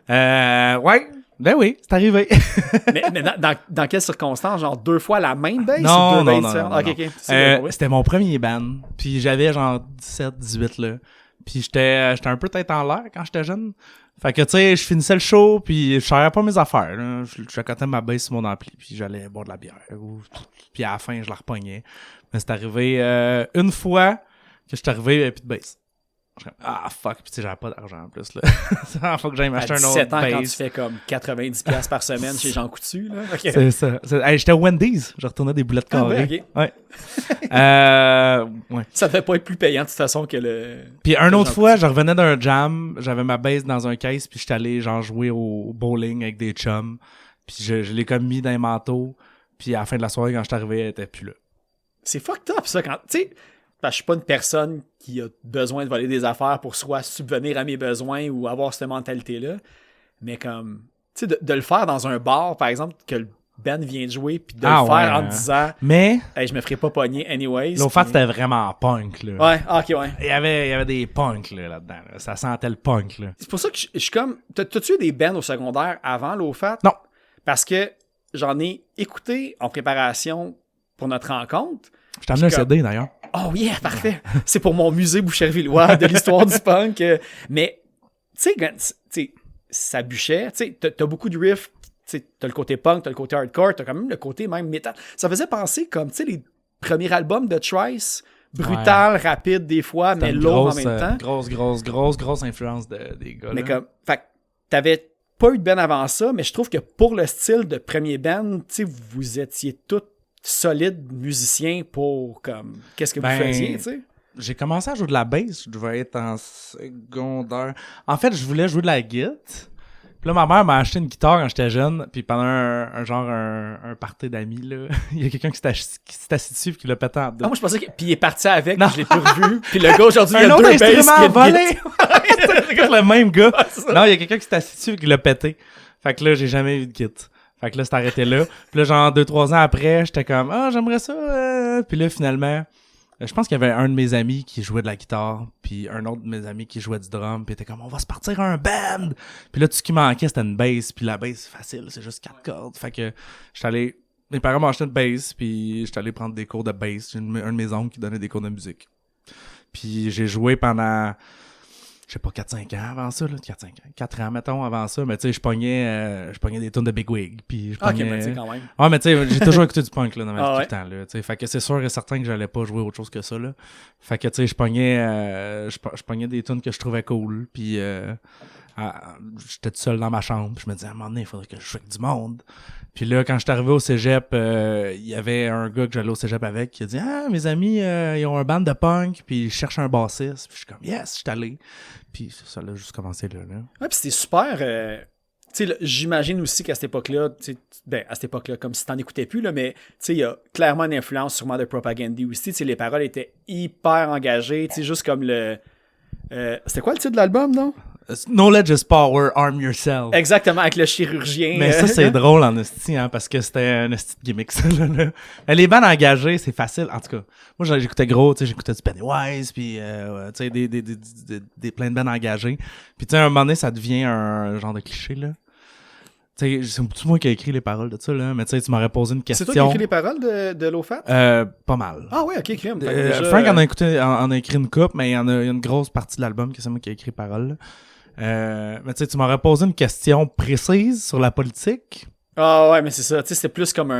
Ouais, Ben oui, c'est arrivé. mais dans quelles circonstances? Genre 2 fois la même bass? Non, ou 2 non, basses non, différentes? non, Ok. C'est C'était mon premier band. Puis j'avais genre 17, 18 là. Puis j'étais un peu tête en l'air quand j'étais jeune. Fait que tu sais, je finissais le show, puis je savais pas mes affaires. Là. Je cotais ma bass sur mon ampli, puis j'allais boire de la bière. Puis à la fin, je la repognais. Mais c'est arrivé une fois que je suis arrivé et puis de bass. Fuck, puis tu sais, j'avais pas d'argent en plus, là. Faut que j'aille m'acheter un autre 17 ans, bass. quand tu fais comme 90$ par semaine chez Jean Coutu, là. Okay. C'est ça. Hey, j'étais au Wendy's, je retournais des boulettes carrées. Ouais. Ouais. Ça devait pas être plus payant de toute façon que le... Puis une autre fois, je revenais d'un jam, j'avais ma bass dans un case, puis j'étais allé genre jouer au bowling avec des chums. Puis je l'ai comme mis dans un manteau, puis à la fin de la soirée, quand je suis arrivé, elle était plus là. C'est fucked up, ça, quand... Tu sais, parce que je suis pas une personne qui a besoin de voler des affaires pour soit subvenir à mes besoins ou avoir cette mentalité-là. Mais comme, tu sais, de le faire dans un bar, par exemple, que le band vient de jouer, puis de le faire en disant mais hey, je me ferai pas pogner anyways. L'OFAT, c'était vraiment punk, là. Ouais, ok, ouais. Il y avait des punks là-dedans. Là. Ça sentait le punk, là. C'est pour ça que je suis comme... T'as-tu eu des bands au secondaire avant l'OFAT? Non. Parce que j'en ai écouté en préparation pour notre rencontre. Je t'ai amené un CD, d'ailleurs. Oh yeah, parfait. C'est pour mon musée Bouchervillois de l'histoire du punk. Mais, tu sais, ça bûchait. Tu sais, t'as beaucoup de riffs. T'as le côté punk, t'as le côté hardcore, t'as quand même le côté même métal. Ça faisait penser comme, tu sais, les premiers albums de Trice, brutal, rapide des fois, mais lourd en même temps. Grosse influence des gars. Mais comme, fait que t'avais pas eu de band avant ça, mais je trouve que pour le style de premier band, tu sais, vous étiez tous solides musiciens pour, comme, qu'est-ce que vous faisiez, tu sais? J'ai commencé à jouer de la bass, je devais être en secondaire. En fait, je voulais jouer de la guitare. Puis là, ma mère m'a acheté une guitare quand j'étais jeune, puis pendant un party d'amis, là, il y a quelqu'un qui s'est assis dessus et qui l'a pété en deux. Ah, moi, je pensais que... Puis il est parti avec, puis je l'ai plus revu. Puis le gars, aujourd'hui, il y a deux basses. Un autre volé! C'est le même gars. Non, il y a quelqu'un qui s'est assis dessus et qui l'a pété. Fait que là, j'ai jamais eu de kit. Fait que là, c'est arrêté là. Puis là, genre 2-3 ans après, j'étais comme, j'aimerais ça. Puis là, finalement... Je pense qu'il y avait un de mes amis qui jouait de la guitare, puis un autre de mes amis qui jouait du drum, puis était comme on va se partir un band. Puis là tout ce qui manquait c'était une bass, puis la bass c'est facile, c'est juste 4 cordes. Fait que j'étais allé, mes parents m'ont acheté une bass, puis j'étais allé prendre des cours de bass. J'ai un de mes oncles qui donnait des cours de musique. Puis j'ai joué pendant je sais pas 4-5 ans avant ça là, 4 ans mettons avant ça, mais tu sais je pognais des tunes de Big Wig, puis je pognais OK, ben tu sais quand même. ouais, mais tu sais j'ai toujours écouté du punk là dans ma vie tout ouais. le temps là, tu sais, fait que c'est sûr et certain que j'allais pas jouer autre chose que ça là. Fait que tu sais je pognais des tunes que je trouvais cool, puis j'étais tout seul dans ma chambre, puis je me disais à un moment donné, il faudrait que je joue avec du monde. Puis là, quand je suis arrivé au cégep, il y avait un gars que j'allais au cégep avec qui a dit « Ah, mes amis, ils ont un band de punk, puis ils cherchent un bassiste. » Puis je suis comme « Yes, je suis allé. » Puis ça a juste commencé là. Ouais, puis c'était super... tu sais, j'imagine aussi qu'à cette époque-là, à cette époque-là, comme si t'en écoutais plus, là, mais tu sais, il y a clairement une influence sûrement de Propagandhi aussi. Tu sais, les paroles étaient hyper engagées, tu sais, juste comme le... c'était quoi le titre de l'album, non? Knowledge is power, arm yourself. Exactement, avec le chirurgien. Mais ça, c'est drôle en esti, hein, parce que c'était un esti de gimmick, ça, là. Mais les bandes engagées, c'est facile. En tout cas, moi, j'écoutais gros, tu sais, j'écoutais du Pennywise, puis, tu sais, des plein de bandes engagées. Puis, tu sais, à un moment donné, ça devient un genre de cliché, là. Tu sais, c'est tout moi qui ai écrit les paroles de ça, là, mais tu sais, tu m'aurais posé une question. C'est toi qui as écrit les paroles de l'OFAT? Pas mal. Ah ouais, ok, crime. Frank en a écrit une couple, mais il y a une grosse partie de l'album que c'est moi qui ai écrit les paroles, là. Mais tu sais, tu m'aurais posé une question précise sur la politique. Ah ouais, mais c'est ça. Tu sais, c'était plus comme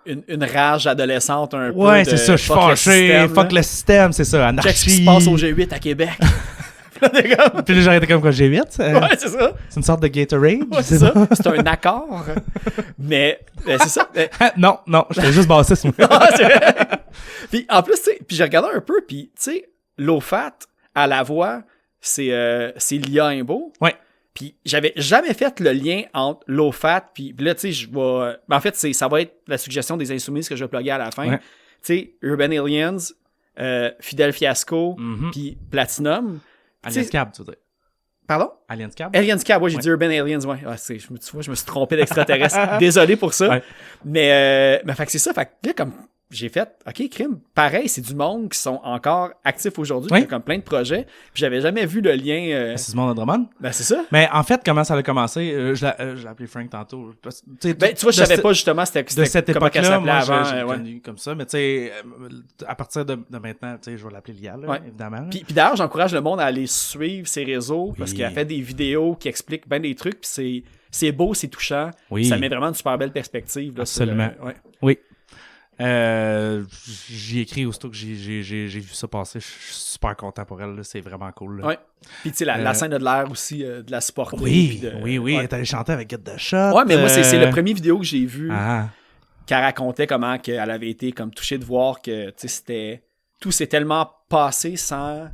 une rage adolescente un peu. Ouais, c'est ça, je suis fâché. Fuck le système, c'est ça. Anarchie. Qu'est-ce qui se passe au G8 à Québec? Puis là, j'aurais été comme quoi, G8? Ouais, c'est ça. C'est une sorte de Gatorade? Ouais, c'est ça. C'est un accord. Mais c'est ça. Non, j'étais juste bassiste, moi. Ah, c'est vrai. Puis en plus, tu sais, puis j'ai regardé un peu, puis tu sais, l'OFAT à la voix, c'est Lia Imbeau. Ouais. Puis j'avais jamais fait le lien entre l'OFAT, puis là, tu sais, je vais... En fait, ça va être la suggestion des Insoumises que je vais plugger à la fin. Ouais. Tu sais, Urban Aliens, Fidel Fiasco, puis Platinum. Aliens Cab, tu veux dire. Pardon? Aliens Cab? Aliens Cab, ouais, j'ai dit Urban Aliens, ouais. Ah, tu vois, je me suis trompé d'extraterrestre. Désolé pour ça. Ouais. Mais fait que c'est ça. Fait que là, comme j'ai fait, OK, crime, pareil, c'est du monde qui sont encore actifs aujourd'hui, Oui. qui ont comme plein de projets, puis j'avais jamais vu le lien... C'est du monde de Drummond. Ben, c'est ça. Mais en fait, comment ça a commencé, je l'ai appelé Frank tantôt. Ben, tu vois, je savais pas justement c'était de cette comment qu'elle époque-là, s'appelait moi, avant. j'ai ouais. connu comme ça. Mais tu sais, à partir de maintenant, tu sais, je vais l'appeler Lia, là, Ouais. évidemment. Puis d'ailleurs, j'encourage le monde à aller suivre ses réseaux parce Oui. qu'elle fait des vidéos qui expliquent bien des trucs, puis c'est beau, c'est touchant. Oui. Ça met vraiment une super belle perspective. Là, Absolument. ouais. Oui. J'y écris aussitôt que j'ai vu ça passer. Je suis super content pour elle. Là. C'est vraiment cool. Là. Ouais. Puis tu sais, la scène a de l'air aussi de la supporter. Oui, puis oui. Ouais. Elle est allée chanter avec Get the Shot. Ouais, mais moi, c'est le premier vidéo que j'ai vu Ah. qu'elle racontait comment qu'elle avait été comme touchée de voir que tu sais, c'était tout s'est tellement passé sans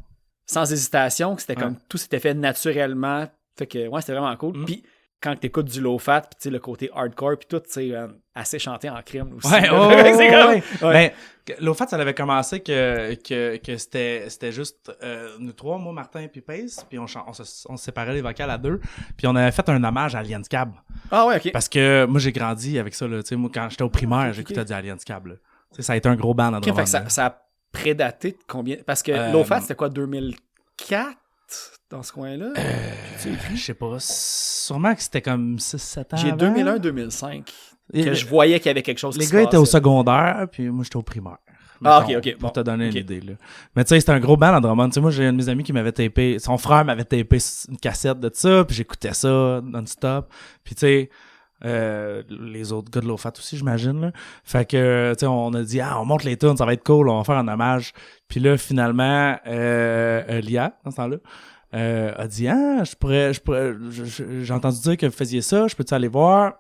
hésitation que c'était comme tout s'était fait naturellement. Fait que ouais, c'était vraiment cool. Puis quand t'écoutes du low-fat, puis tu sais, le côté hardcore, puis tout, tu sais, assez chanté en crime aussi. Ouais, C'est comme... ouais. Mais l'au-fait, ça avait commencé que c'était juste nous trois, moi, Martin et Pace, puis on se séparait les vocales à deux, puis on avait fait un hommage à Aliens Cab. Ah ouais, ok. Parce que moi, j'ai grandi avec ça, là. Tu sais, moi, quand j'étais au primaire, j'écoutais du Aliens Cab, là. Tu sais, ça a été un gros band à Okay, Drummond. fait que ça a prédaté de combien? Parce que low-fat, c'était quoi, 2004? Dans ce coin-là? Je sais pas. Sûrement que c'était comme 6-7 ans. J'ai avant. 2001-2005. Que je voyais qu'il y avait quelque chose qui Les se gars étaient au passait. secondaire, puis moi, j'étais au primaire. Ah, Mettons, ok. Pour Bon. te donner Ok. une idée, là. Mais tu sais, c'était un gros band à Drummond. Tu sais, moi, j'ai un de mes amis qui m'avait tapé. Son frère m'avait tapé une cassette de ça, puis j'écoutais ça non-stop. Puis tu sais, les autres gars de l'OFAT aussi, j'imagine, là. Fait que, tu sais, on a dit, on monte les tunes, ça va être cool, on va faire un hommage. Puis là, finalement, Lia, dans ce temps-là, a dit j'ai entendu dire que vous faisiez ça, je peux-tu aller voir?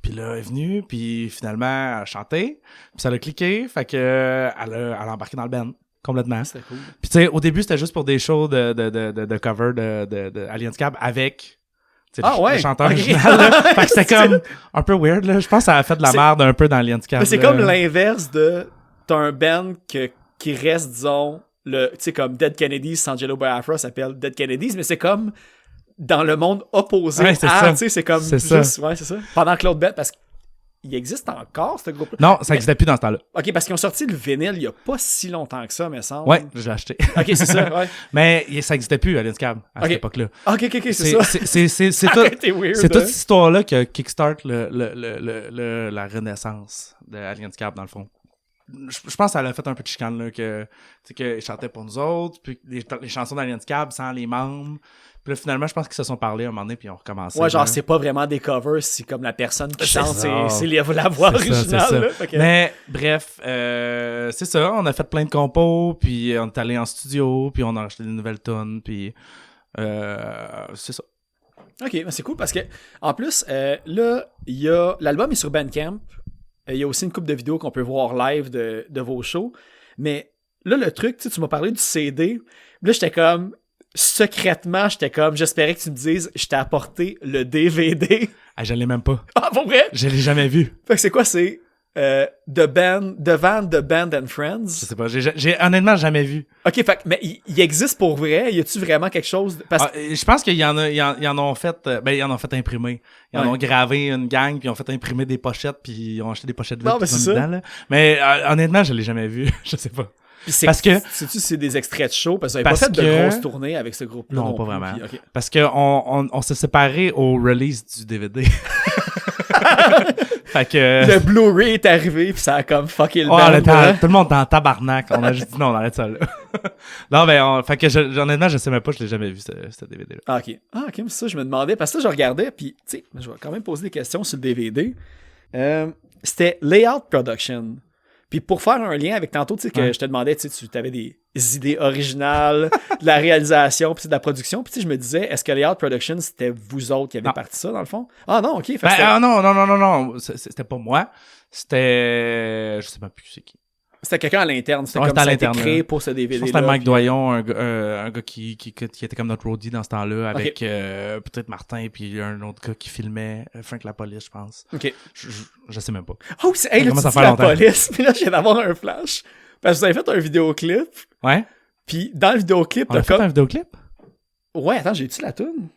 Puis là, elle est venue, puis finalement, elle a chanté, puis ça l'a cliqué, fait que elle a embarqué dans le band, complètement. C'était cool. Puis tu sais, au début, c'était juste pour des shows de cover de Aliens Cab avec le chanteur Ok. original. Là. Fait que c'était comme un peu weird, là. Je pense que ça a fait de la merde un peu dans Aliens Cab. Mais c'est là. comme l'inverse de... T'as un band qui reste, disons... Tu sais, comme Dead Kennedys, Angelo Biafra s'appelle Dead Kennedys, mais c'est comme dans le monde opposé Ouais, c'est ça. tu sais, c'est comme C'est juste... Ouais, c'est ça. Pendant que l'autre band... Parce qu'il existe encore, ce groupe-là. Non, ça n'existait plus dans ce temps-là. OK, parce qu'ils ont sorti le vinyle il y a pas si longtemps que ça, me semble. Ouais, je l'ai acheté. OK, c'est ça, ouais. Mais ça n'existait plus, Aliens Cab, à cette Ok. époque-là. OK, c'est ça. C'est Arrête, tout. t'es weird, C'est hein. toute cette histoire-là qui a kickstart la renaissance de Aliens Cab, dans le fond. Je pense que ça l'a fait un peu de chicane, là, que qu'ils chantaient pour nous autres, puis les chansons d'Aliens Cab sans les membres. Puis là, finalement, je pense qu'ils se sont parlé à un moment donné, puis ils ont recommencé. Ouais, genre, là. c'est pas vraiment des covers, c'est comme la personne qui C'est chante, ça. c'est la voix C'est ça, originale. c'est ça. Là, fait que- Mais bref, c'est ça. On a fait plein de compos, puis on est allé en studio, puis on a acheté des nouvelles tonnes, puis c'est ça. OK, ben c'est cool parce que, en plus, là, il y a... L'album est sur Bandcamp. Il y a aussi une couple de vidéos qu'on peut voir live de vos shows. Mais là, le truc, tu m'as parlé du CD. Là, j'étais comme... Secrètement, j'espérais que tu me dises, je t'ai apporté le DVD. Ah, je l'ai même pas. Ah, pour vrai? Je l'ai jamais vu. Fait que c'est quoi? C'est The Band and Friends? Je sais pas. J'ai honnêtement jamais vu. OK, fait que, mais il existe pour vrai? Y a-tu vraiment quelque chose? Parce que... Je pense qu'il y en a, ils en ont fait, ils en ont fait imprimer. Ils en ont gravé une gang, puis ils ont fait imprimer des pochettes, puis ils ont acheté des pochettes vides. Non, mais puis ils c'est ont mis ça. dedans, là. Mais honnêtement, je l'ai jamais vu. Je sais pas. Puis c'est, Parce que- sais-tu si c'est des extraits de show? Parce que vous avez Parce pas fait de que- grosses tournées avec ce groupe-là. Non, pas plus, vraiment. puis, OK. Parce que on s'est séparés au release du DVD. Fait que. Le Blu-ray est arrivé, puis ça a comme fucké le Oh, band. tout le monde est en tabarnak. On a juste dit non, on arrête ça là. Non, ben, fait que honnêtement, je sais même pas, je l'ai jamais vu, ce DVD-là. Ah, OK. Ah, OK, mais ça, je me demandais. Parce que là, je regardais, puis, tu sais, je vais quand même poser des questions sur le DVD. C'était Layout Production. Puis pour faire un lien avec tantôt, tu sais, que Ouais. je te demandais, tu sais, tu avais des idées originales, de la réalisation, puis de la production. Puis tu sais, je me disais, est-ce que Layout Production, c'était vous autres qui avez Non. parti ça, dans le fond? Ah non, OK. Fait que Ben, c'était- non. C'était pas moi. C'était. Je sais même plus c'est qui. c'était quelqu'un à l'interne. C'était Ouais, comme c'était à ça a été l'interne, créé là. pour ce Je DVD. pense que c'était Mike Doyon, un gars qui était comme notre roadie dans ce temps-là, avec peut-être Martin, puis un autre gars qui filmait, Frank La Police, je pense. OK. Je sais même pas. Oh, c'est, hey, là, commence tu à dis faire la longtemps. police. Puis là, je viens d'avoir un flash. Parce que vous avez fait un vidéoclip. Ouais? Puis dans le vidéoclip, On t'as a fait comme... un vidéoclip? Ouais, attends, j'ai-tu la toune?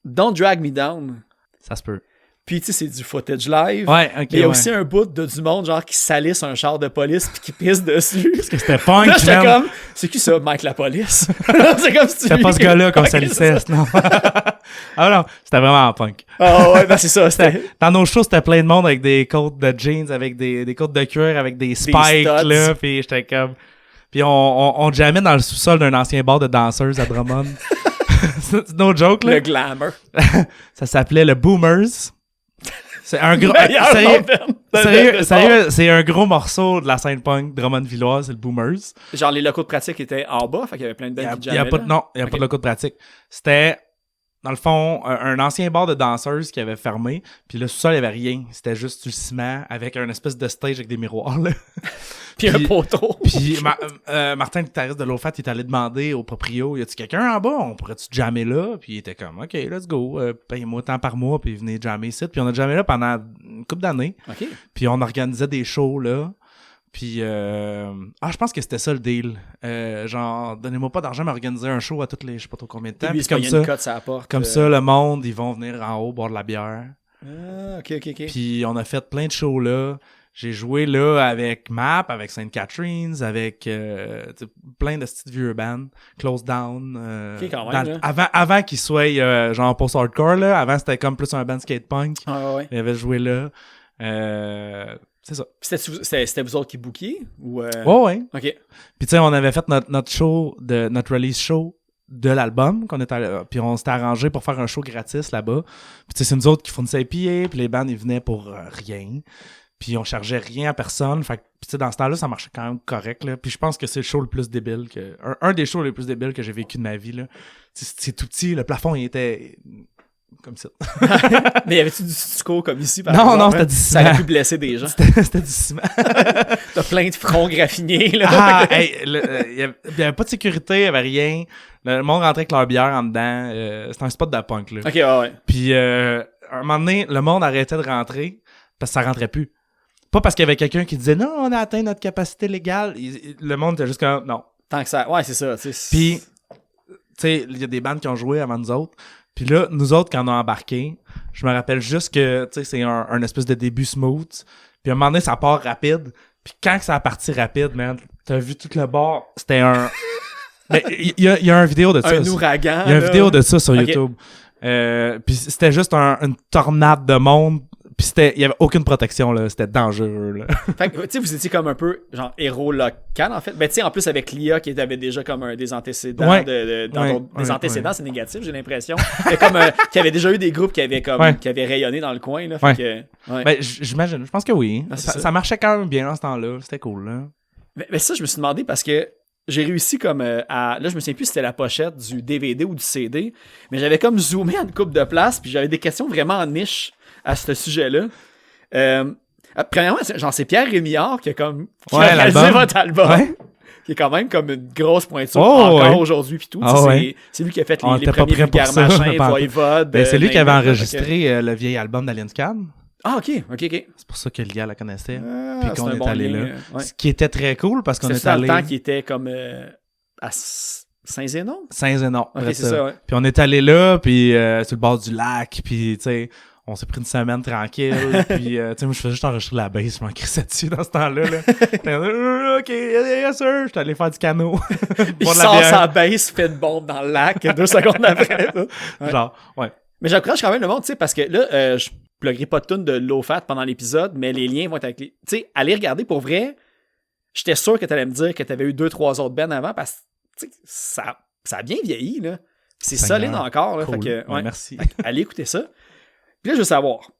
Don't Drag Me Down. Ça se peut. Puis, tu sais, c'est du footage live. Ouais, ok. Mais il y a aussi un bout du monde, genre, qui salisse un char de police puis qui pisse dessus. Parce que c'était punk, Là, j'étais man. comme, c'est qui ça, Mike la police? C'est comme si tu C'était pas ce gars-là qu'on Ok, salissait, c'est ça. non. Ah non, c'était vraiment punk. Ah ouais, ben c'est ça, c'était... Dans nos shows, c'était plein de monde avec des côtes de jeans, avec des côtes de cuir, avec des spikes, studs. là, puis j'étais comme... Puis on jammait dans le sous-sol d'un ancien bar de danseuses à Drummond. C'est no joke, là. Le glamour. Ça s'appelait le Boomers. C'est un gros... Meilleur nom de band. Sérieux, c'est un gros morceau de la scène punk Drummond-Villoise, c'est le Boomers. Genre, les locaux de pratique étaient en bas, fait qu'il y avait plein de bands qui Il y a jammaient, pas là. de, non, il n'y a pas de local de pratique. C'était, dans le fond, un ancien bar de danseuses qui avait fermé. Puis le sous-sol, il n'y avait rien. C'était juste du ciment avec un espèce de stage avec des miroirs, là. Puis un poteau. Puis Martin, le guitariste de Low-Fat, il est allé demander au proprio, y a-tu quelqu'un en bas? On pourrait-tu jammer là? Puis il était comme, OK, let's go. Payez-moi tant par mois, puis venez jammer ici. Puis on a jammé là pendant une couple d'années. OK. Puis on organisait des shows, là. Puis, je pense que c'était ça le deal. Genre, donnez-moi pas d'argent, mais organisez un show à toutes les, je sais pas trop combien de temps. Puis Puis comme il y a ça, une cote sur la porte. comme ça, le monde, ils vont venir en haut boire de la bière. Ah, OK. Puis on a fait plein de shows là. J'ai joué là avec Map, avec Sainte Catharines, avec plein de petites vieux bands. Close Down. Ok, quand même, avant qu'ils soient genre post-hardcore, là. Avant, c'était comme plus un band skate-punk. Ah ouais. Il avait joué là. C'est ça. C'était vous autres qui bookiez? Ou Ouais. OK. Puis tu sais, on avait fait notre show, notre release show de l'album, puis on s'était arrangé pour faire un show gratis là-bas. Puis tu sais, c'est nous autres qui fournissaient les billets, puis les bands, ils venaient pour rien. Puis on chargeait rien à personne. Fait que, tu sais, dans ce temps-là, ça marchait quand même correct, là. Puis je pense que c'est le show le plus débile que... Un des shows les plus débiles que j'ai vécu de ma vie, là. C'est tout petit, le plafond, il était... comme ça. Mais y avait-tu du stucco comme ici? Par Non, exemple, non, c'était du Ça ciment. aurait pu blesser des gens. C'était du ciment. T'as plein de fronts graffinés, là. Ah, hey, il y avait pas de sécurité, il y avait rien. Le monde rentrait avec leur bière en dedans. C'était un spot de punk, là. OK, ouais. Puis, à un moment donné, le monde arrêtait de rentrer parce que ça rentrait plus. Pas parce qu'il y avait quelqu'un qui disait « Non, on a atteint notre capacité légale. » Le monde était juste comme « Non. » Tant que ça... Ouais, c'est ça. Puis, tu sais, il y a des bandes qui ont joué avant nous autres. Puis là, nous autres, quand on a embarqué, je me rappelle juste que, tu sais, c'est un espèce de début smooth. Puis à un moment donné, ça part rapide. Puis quand ça a parti rapide, man, t'as vu tout le bord, c'était un... Ben, il y a une vidéo de ça. Un ouragan. Il y a une là. vidéo de ça sur Ok. YouTube. Puis c'était juste une tornade de monde. Puis il y avait aucune protection, là. C'était dangereux, là. Fait que, tu sais, vous étiez comme un peu, genre, héros local, en fait. Ben, tu sais, en plus, avec l'IA qui avait déjà comme des antécédents. Ouais. Des antécédents, c'est négatif, j'ai l'impression. Mais comme, qu'il y avait déjà eu des groupes qui avaient comme, Ouais. qui avaient rayonné dans le coin, là. Fait que, ouais. Ben, j'imagine. Je pense que oui. Ah, c'est ça. Ça marchait quand même bien dans ce temps-là. C'était cool, là. Mais ça, je me suis demandé parce que j'ai réussi comme à... Là, je me souviens plus si c'était la pochette du DVD ou du CD, mais j'avais comme zoomé à une couple de places, puis j'avais des questions vraiment en niche à ce sujet-là. Premièrement, genre, c'est Pierre Rémillard qui a comme qui a réalisé l'album. votre album. Ouais. Qui est quand même comme une grosse pointure Oh, encore ouais. aujourd'hui puis tout. Ah, Tu sais, ouais. c'est lui qui a fait On les était pas premiers prêts pour vulgaires ça, machins, pas en tout. Voivode. Ben, c'est lui qui avait Name It. enregistré le vieil album d'Alien Scan. Ah, ok. C'est pour ça que Lia la connaissait. Ah, Puis c'est qu'on un est bon allé lien, là. ouais. Ce qui était très cool parce qu'on C'était est ça dans allé le temps qui était comme à Saint-Zénon? Saint-Zénon. Ok, après c'est ça. ça, ouais. Puis on est allé là, puis sur le bord du lac, puis tu sais, on s'est pris une semaine tranquille, puis tu sais, moi je faisais juste enregistrer la bass, je m'en crissais dessus dans ce temps-là. Là. Ok, yes sir, j'étais allé faire du canot. Il Boire de la sort bière. sa baisse, fait une bombe dans le lac 2 secondes après. là. Ouais. Genre, ouais. Mais j'encourage quand même le monde, tu sais, parce que là, je pluggerai pas de tune de low fat pendant l'épisode, mais les liens vont être avec les... Tu sais, allez regarder pour vrai. J'étais sûr que t'allais me dire que t'avais eu 2-3 autres bands avant, parce que tu sais, ça a bien vieilli, là. C'est Seigneur. solide encore, là. Cool. Fait que, Ouais, merci. Fait que allez écouter ça. Puis là, je veux savoir,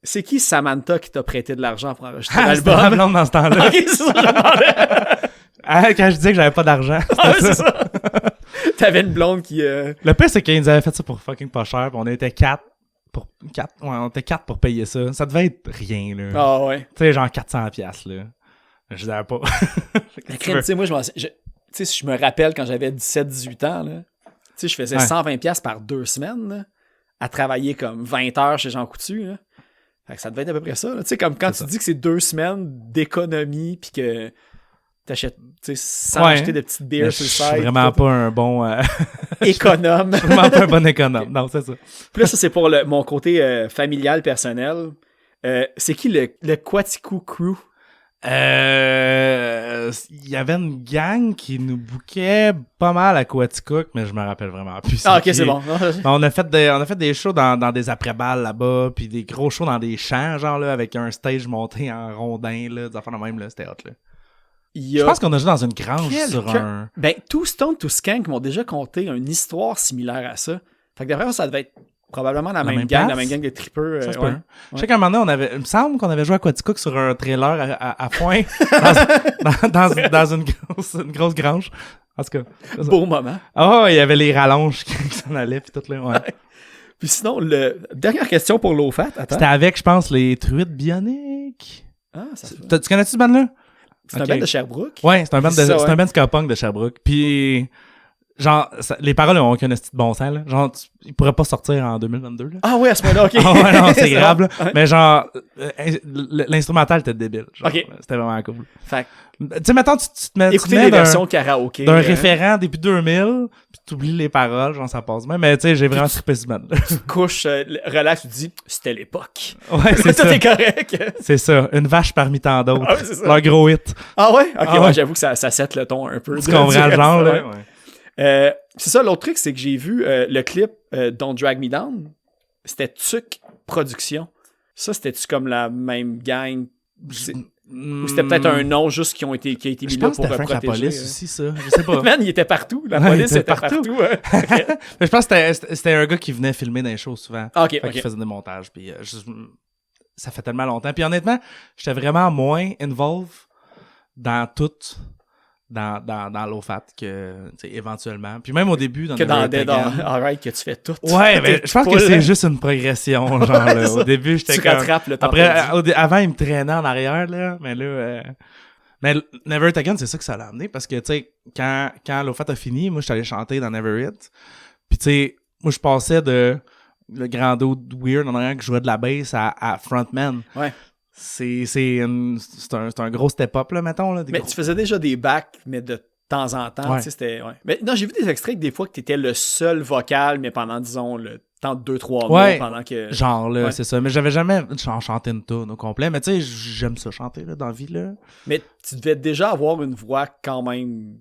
c'est qui Samantha qui t'a prêté de l'argent pour enregistrer Ah, c'était ma l'album? blonde dans ce temps-là. Ok, c'est ça, je demandais. Ah, quand je disais que j'avais pas d'argent, c'était Ah, ouais, c'est ça. ça. T'avais une blonde qui... Le pire, c'est qu'ils nous avaient fait ça pour fucking pas cher, pis on était 4 on était 4 pour payer ça. Ça devait être rien, là. Ah ouais. Tu sais, genre 400$, là. Je savais pas. La crème, tu sais, moi, tu sais, si je me rappelle quand j'avais 17-18 ans, là, tu sais, je faisais 120$ par 2 semaines, là, à travailler comme 20 heures chez Jean Coutu, là. Fait que ça devait être à peu près ça, là. Tu sais, comme quand tu dis que c'est 2 semaines d'économie, puis que t'achètes, tu sais, sans acheter de petites bières sur le site. Je suis vraiment pas un bon... économe. Je suis vraiment pas un bon économe. Non, c'est ça. Puis là, ça, c'est pour mon côté familial, personnel. C'est qui le Quatico Crew? Il y avait une gang qui nous bookait pas mal à Quaticook, mais je me rappelle vraiment plus. Ah, ok, c'est bon. On a fait des shows dans des après-balles là-bas, puis des gros shows dans des champs, genre là, avec un stage monté en rondin, là, des affaires de même, là, c'était hot, là. Je pense qu'on a joué dans une grange sur un... Ben, Two Stone, Two Skank m'ont déjà conté une histoire similaire à ça. Fait que d'après ça devait être probablement la même gang de trippers. Ça se peut. Je sais qu'à un moment donné, il me semble qu'on avait joué à Quaticook sur un trailer à point dans une grosse grange. En tout cas. Beau moment. Ah, il y avait les rallonges qui s'en allaient puis tout là. Ouais. Puis sinon, dernière question pour Low Fat. Attends. C'était avec, je pense, les Truites Bioniques. Ah, ça se fait. Tu connais-tu ce band-là? C'est un band de Sherbrooke? Ouais, c'est un band ska punk de Sherbrooke. Puis... genre, les paroles ont aucun esti de bon sens, là. Genre, ils pourraient pas sortir en 2022, là. Ah oui, à ce moment-là, ok. Ah ouais, non, c'est grave, là. Ouais. Mais genre, l'instrumental était débile. Genre, ok. C'était vraiment cool. Fait tu sais, mettons, tu te mets... écoutez les versions karaoké. D'un référent début 2000, puis t'oublies les paroles, genre, ça passe bien. Mais tu sais, j'ai vraiment trippé ce band. Tu couches, relax, tu te dis, c'était l'époque. Ouais, c'est ça. Tout est correct. C'est ça. Une vache parmi tant d'autres. Ah ouais, c'est ça. Leur gros hit. Ah ouais? Ok, Ah ouais. ouais, j'avoue que ça set le ton un peu. Tu comprends le genre, là? Ouais. C'est ça, l'autre truc, c'est que j'ai vu le clip Don't Drag Me Down. C'était Tuc Productions. Ça, c'était-tu comme la même gang? Ou c'était peut-être un nom juste qui a été mis là pour protéger? La police aussi, ça. Je sais pas. Man, il était partout. La police était partout. Okay. Mais je pense que c'était un gars qui venait filmer dans les shows souvent. Ok. Qui faisait des montages. Puis ça fait tellement longtemps. Puis honnêtement, j'étais vraiment moins involved dans tout. Dans Low Fat que éventuellement, puis même au début dans que dans Dead Alright que tu fais tout. Ouais, mais je pense que c'est juste une progression, genre là. Au début j'étais comme rattrapes le temps. Après avant il me traînait en arrière là, mais là mais Never It Again, c'est ça que ça l'a amené parce que tu sais quand Low Fat a fini, moi j'étais allé chanter dans Never It. Puis tu sais, moi je passais de le grand dos weird en arrière qui jouait de la bass à frontman. Ouais. C'est un gros step-up, là, mettons. Là, mais tu faisais déjà des backs, mais de temps en temps. Ouais. Tu sais, c'était... Ouais. Mais non, j'ai vu des extraits que des fois que tu étais le seul vocal, mais pendant, disons, le temps de 2-3 mois, pendant que... Genre, là, c'est ça. Mais j'avais jamais chanté une tune au complet. Mais tu sais, j'aime ça chanter, là, dans la vie, là. Mais tu devais déjà avoir une voix quand même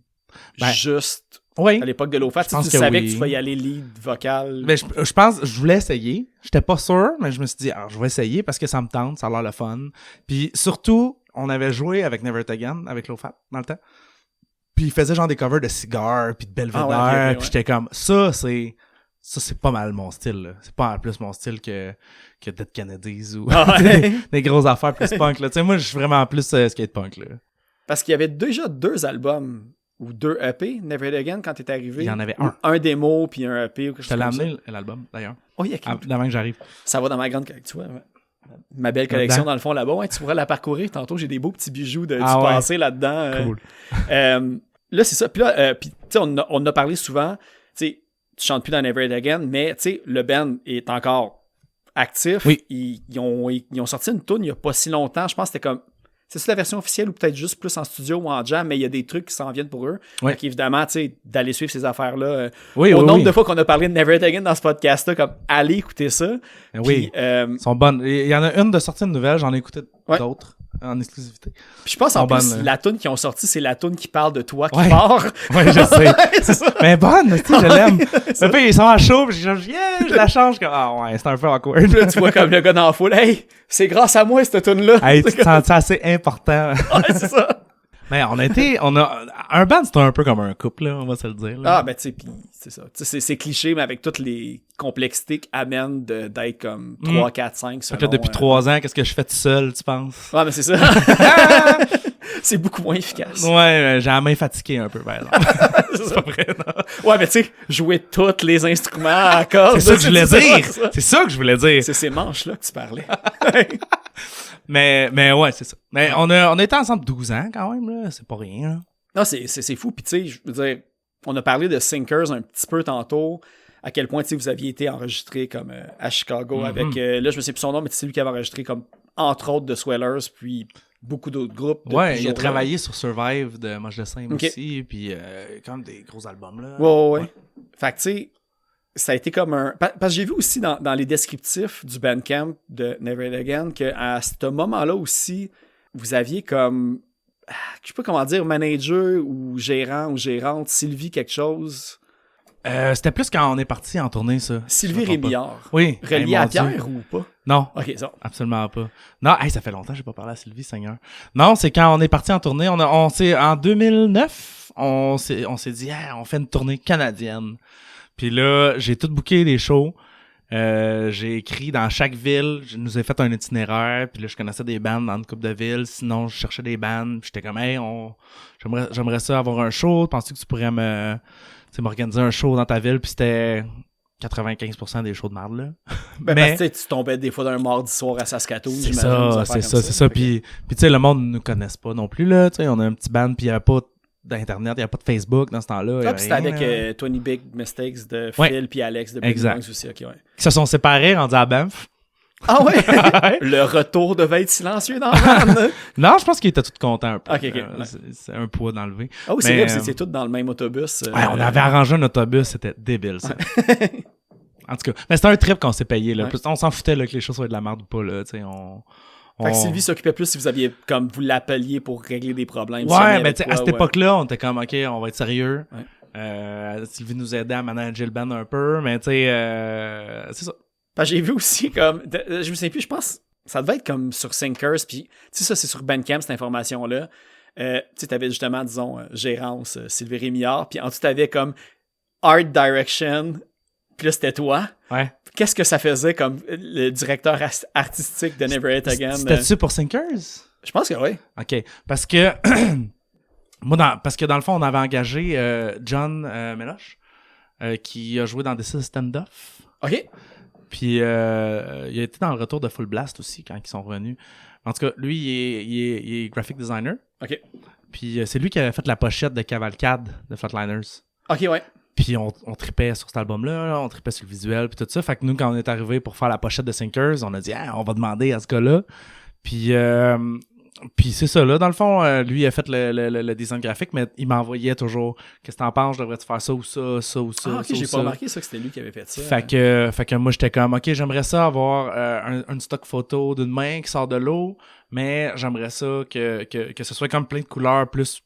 juste... Oui. À l'époque de Low Fat, tu savais que tu vas y aller lead vocal. Mais je pense, je voulais essayer. J'étais pas sûr, mais je me suis dit, alors, je vais essayer parce que ça me tente, ça a l'air le fun. Puis surtout, on avait joué avec Never It Again, avec Low Fat, dans le temps. Puis il faisait genre des covers de Cigar, puis de Belvedere, puis j'étais comme, ça, c'est pas mal mon style, là. C'est pas en plus mon style que Dead Kennedys ou des grosses affaires plus punk, là. Tu sais, moi, je suis vraiment plus skate punk, là. Parce qu'il y avait déjà 2 albums ou 2 EP, Never It Again, quand t'es arrivé. Il y en avait un. Un démo, puis un EP ou quelque chose comme ça. Je t'ai amené l'album, d'ailleurs. Oh, il y a avant que j'arrive. Ça va dans ma grande collection, tu vois. Ma belle collection, dans le fond, là-bas. Ouais, tu pourras la parcourir. Tantôt, j'ai des beaux petits bijoux du passé là-dedans. Cool. Là, c'est ça. Puis là, tu sais, on a parlé souvent. Tu sais, tu chantes plus dans Never It Again, mais tu sais, le band est encore actif. Oui. Ils ont sorti une tune il n'y a pas si longtemps. Je pense que c'était comme... C'est la version officielle ou peut-être juste plus en studio ou en jam, mais il y a des trucs qui s'en viennent pour eux. Oui. Donc, évidemment, tu sais, d'aller suivre ces affaires-là. Au nombre de fois qu'on a parlé de Never It Again dans ce podcast-là, comme allez écouter ça. Oui. Ils sont bonnes. Il y en a une de sortie de nouvelle, j'en ai écouté d'autres en exclusivité. Puis je pense en plus, la toune qu'ils ont sortie, c'est la toune qui parle de toi qui part. Oui, je sais. C'est ça. Mais bonne, tu sais, je l'aime. Mais puis ils sont à chaud, puis je la change comme ouais, c'est un peu awkward. Puis là, tu vois comme le gars dans la foule, hey, c'est grâce à moi cette toune-là. Hey, tu te sens assez important. Ouais, c'est ça. Mais un band, c'est un peu comme un couple, là, on va se le dire. Là. Ah, ben tu sais, puis c'est ça. C'est cliché, mais avec toutes les complexités qu'amène d'être comme 3, 4, 5 selon... Fait que depuis 3 ans, qu'est-ce que je fais tout seul, tu penses? Ouais, mais c'est ça. C'est beaucoup moins efficace. Ouais, j'ai la main fatiguée un peu, par exemple. C'est pas vrai, non? Ouais, mais tu sais, jouer tous les instruments à cordes. C'est ça que je voulais dire. C'est ça que je voulais dire. C'est ces manches-là que tu parlais. Mais ouais, c'est ça. Mais on a été ensemble 12 ans quand même, là. C'est pas rien, là. Non, c'est fou. Puis tu sais, je veux dire, on a parlé de Sinkers un petit peu tantôt. À quel point, tu sais, vous aviez été enregistré comme à Chicago avec... là, je me sais plus son nom, mais c'est lui qui avait enregistré comme entre autres de Swellers, puis beaucoup d'autres groupes. Ouais, il a travaillé sur Survive de Moche de Scène aussi, puis quand même des gros albums, là. Ouais. Fait que, tu sais, ça a été comme un... Parce que j'ai vu aussi dans les descriptifs du Bandcamp de Never Heard Again qu'à ce moment-là aussi, vous aviez comme... Je sais pas comment dire, manager ou gérant ou gérante, Sylvie quelque chose... C'était plus quand on est parti en tournée, ça. Sylvie Rémillard. Oui. Relié à Pierre ou pas? Non. OK, ça. Absolument pas. Non, ça fait longtemps que j'ai pas parlé à Sylvie, Seigneur. Non, c'est quand on est parti en tournée. On s'est, en 2009, on s'est dit, on fait une tournée canadienne. Puis là, j'ai tout booké des shows. J'ai écrit dans chaque ville. Je nous ai fait un itinéraire. Puis là, je connaissais des bands dans une couple de villes. Sinon, je cherchais des bands. Puis j'étais comme, j'aimerais ça avoir un show. Penses-tu que tu pourrais m'organiser un show dans ta ville? Puis c'était 95% des shows de marde, là. Mais parce que tu tombais des fois d'un mardi soir à Saskatoon. C'est ça. Puis tu sais, le monde ne nous connaisse pas non plus, là. Tu sais, on a un petit band, puis il n'y avait pas d'Internet, il n'y avait pas de Facebook dans ce temps-là. Ah, puis c'était avec 20 Big Mistakes de Phil puis Alex de Big Bangs aussi. Okay, ouais. Qui se sont séparés, rendus à Banff. Ah ouais? Le retour devait être silencieux dans la van. Non, je pense qu'ils étaient tous contents un peu. Okay. C'est un poids d'enlever. Ah oui, c'est vrai, c'était tous dans le même autobus. Ouais, on avait arrangé un autobus, c'était débile, ça. En tout cas, mais c'était un trip qu'on s'est payé, là. Ouais. On s'en foutait, là, que les choses soient de la merde ou pas, là. Tu sais, Fait que Sylvie s'occupait plus si vous aviez, comme, vous l'appeliez pour régler des problèmes. Ouais, mais tu sais, à cette époque-là, on était comme, OK, on va être sérieux. Ouais. Sylvie nous aidait à manager le band un peu, mais tu sais, c'est ça. Parce que j'ai vu aussi comme, je me souviens plus, je pense, ça devait être comme sur Sinkers, puis tu sais, ça c'est sur Bandcamp, cette information-là. Tu sais, t'avais justement, disons, gérance, Sylvie Rémillard, puis en dessous t'avais comme Art Direction, puis là c'était toi. Ouais. Qu'est-ce que ça faisait comme le directeur artistique de Never Heard Again? C'était-tu pour Sinkers? Je pense que oui. OK, parce que parce que dans le fond, on avait engagé John Meloche, qui a joué dans This Is Stand-Off. OK. Puis il a été dans le retour de Full Blast aussi quand ils sont revenus. En tout cas, lui, il est graphic designer. OK. Puis c'est lui qui avait fait la pochette de Cavalcade de Flatliners. OK, ouais. Puis on tripait sur cet album-là, on tripait sur le visuel, puis tout ça. Fait que nous, quand on est arrivé pour faire la pochette de Sinkers, on a dit on va demander à ce gars-là. Puis c'est ça, là. Dans le fond, lui, il a fait le design graphique, mais il m'envoyait toujours « Qu'est-ce que t'en penses? Je devrais-tu faire ça ou ça ou ça? » Ah, OK, j'ai pas remarqué ça que c'était lui qui avait fait ça. Fait que moi, j'étais comme « OK, j'aimerais ça avoir une stock photo d'une main qui sort de l'eau, mais j'aimerais ça que ce soit comme plein de couleurs, plus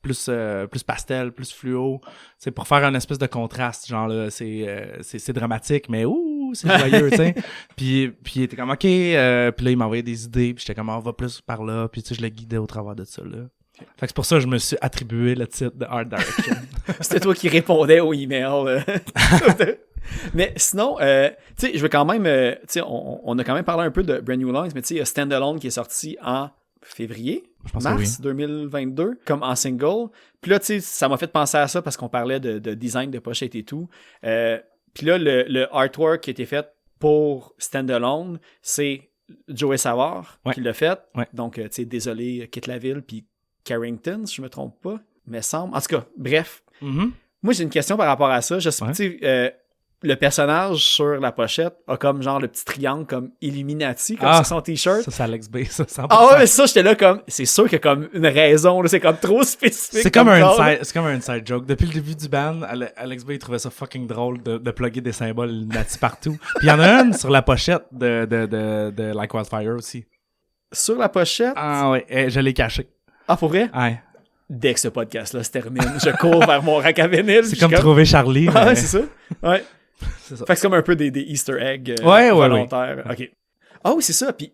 pastel, plus fluo, c'est pour faire une espèce de contraste, genre là, c'est dramatique, mais c'est joyeux, tu sais. Puis il était comme OK, puis là il m'envoyait des idées, puis j'étais comme on va plus par là, puis tu sais je le guidais au travers de ça là. Fait que c'est pour ça que je me suis attribué le titre de Art Direction. C'était toi qui répondais aux emails. Mais sinon, tu sais, je veux quand même, tu sais, on a quand même parlé un peu de Brand New Lungs, mais tu sais, il y a Standalone qui est sorti en février, mars 2022, comme en single. Puis là, tu sais, ça m'a fait penser à ça parce qu'on parlait de design de pochette et tout. Puis là, le artwork qui a été fait pour Standalone, c'est Joey Savard qui l'a fait. Ouais. Donc, tu sais, désolé, quitte la ville, puis Carrington, si je me trompe pas, me semble. En tout cas, bref. Mm-hmm. Moi, j'ai une question par rapport à ça. Je sais, tu sais, le personnage sur la pochette a comme genre le petit triangle comme Illuminati comme sur son t-shirt. Ça, c'est Alex B, ça, 100%. Ah ouais, mais ça, j'étais là comme, c'est sûr qu'il y a comme une raison, là, c'est comme trop spécifique. C'est comme un inside joke. Depuis le début du band, Alex B, il trouvait ça fucking drôle de plugger des symboles Illuminati partout. Puis il y en a une sur la pochette de Like Wildfire aussi. Sur la pochette? Ah ouais, je l'ai caché. Ah, pour vrai? Ouais. Dès que ce podcast-là se termine, je cours vers mon rack à vinyle. C'est comme trouver Charlie. Ah ouais, c'est ça? Ouais. C'est ça. Fait que c'est comme un peu des Easter eggs volontaires. Ouais. OK. Ah oui, c'est ça. Puis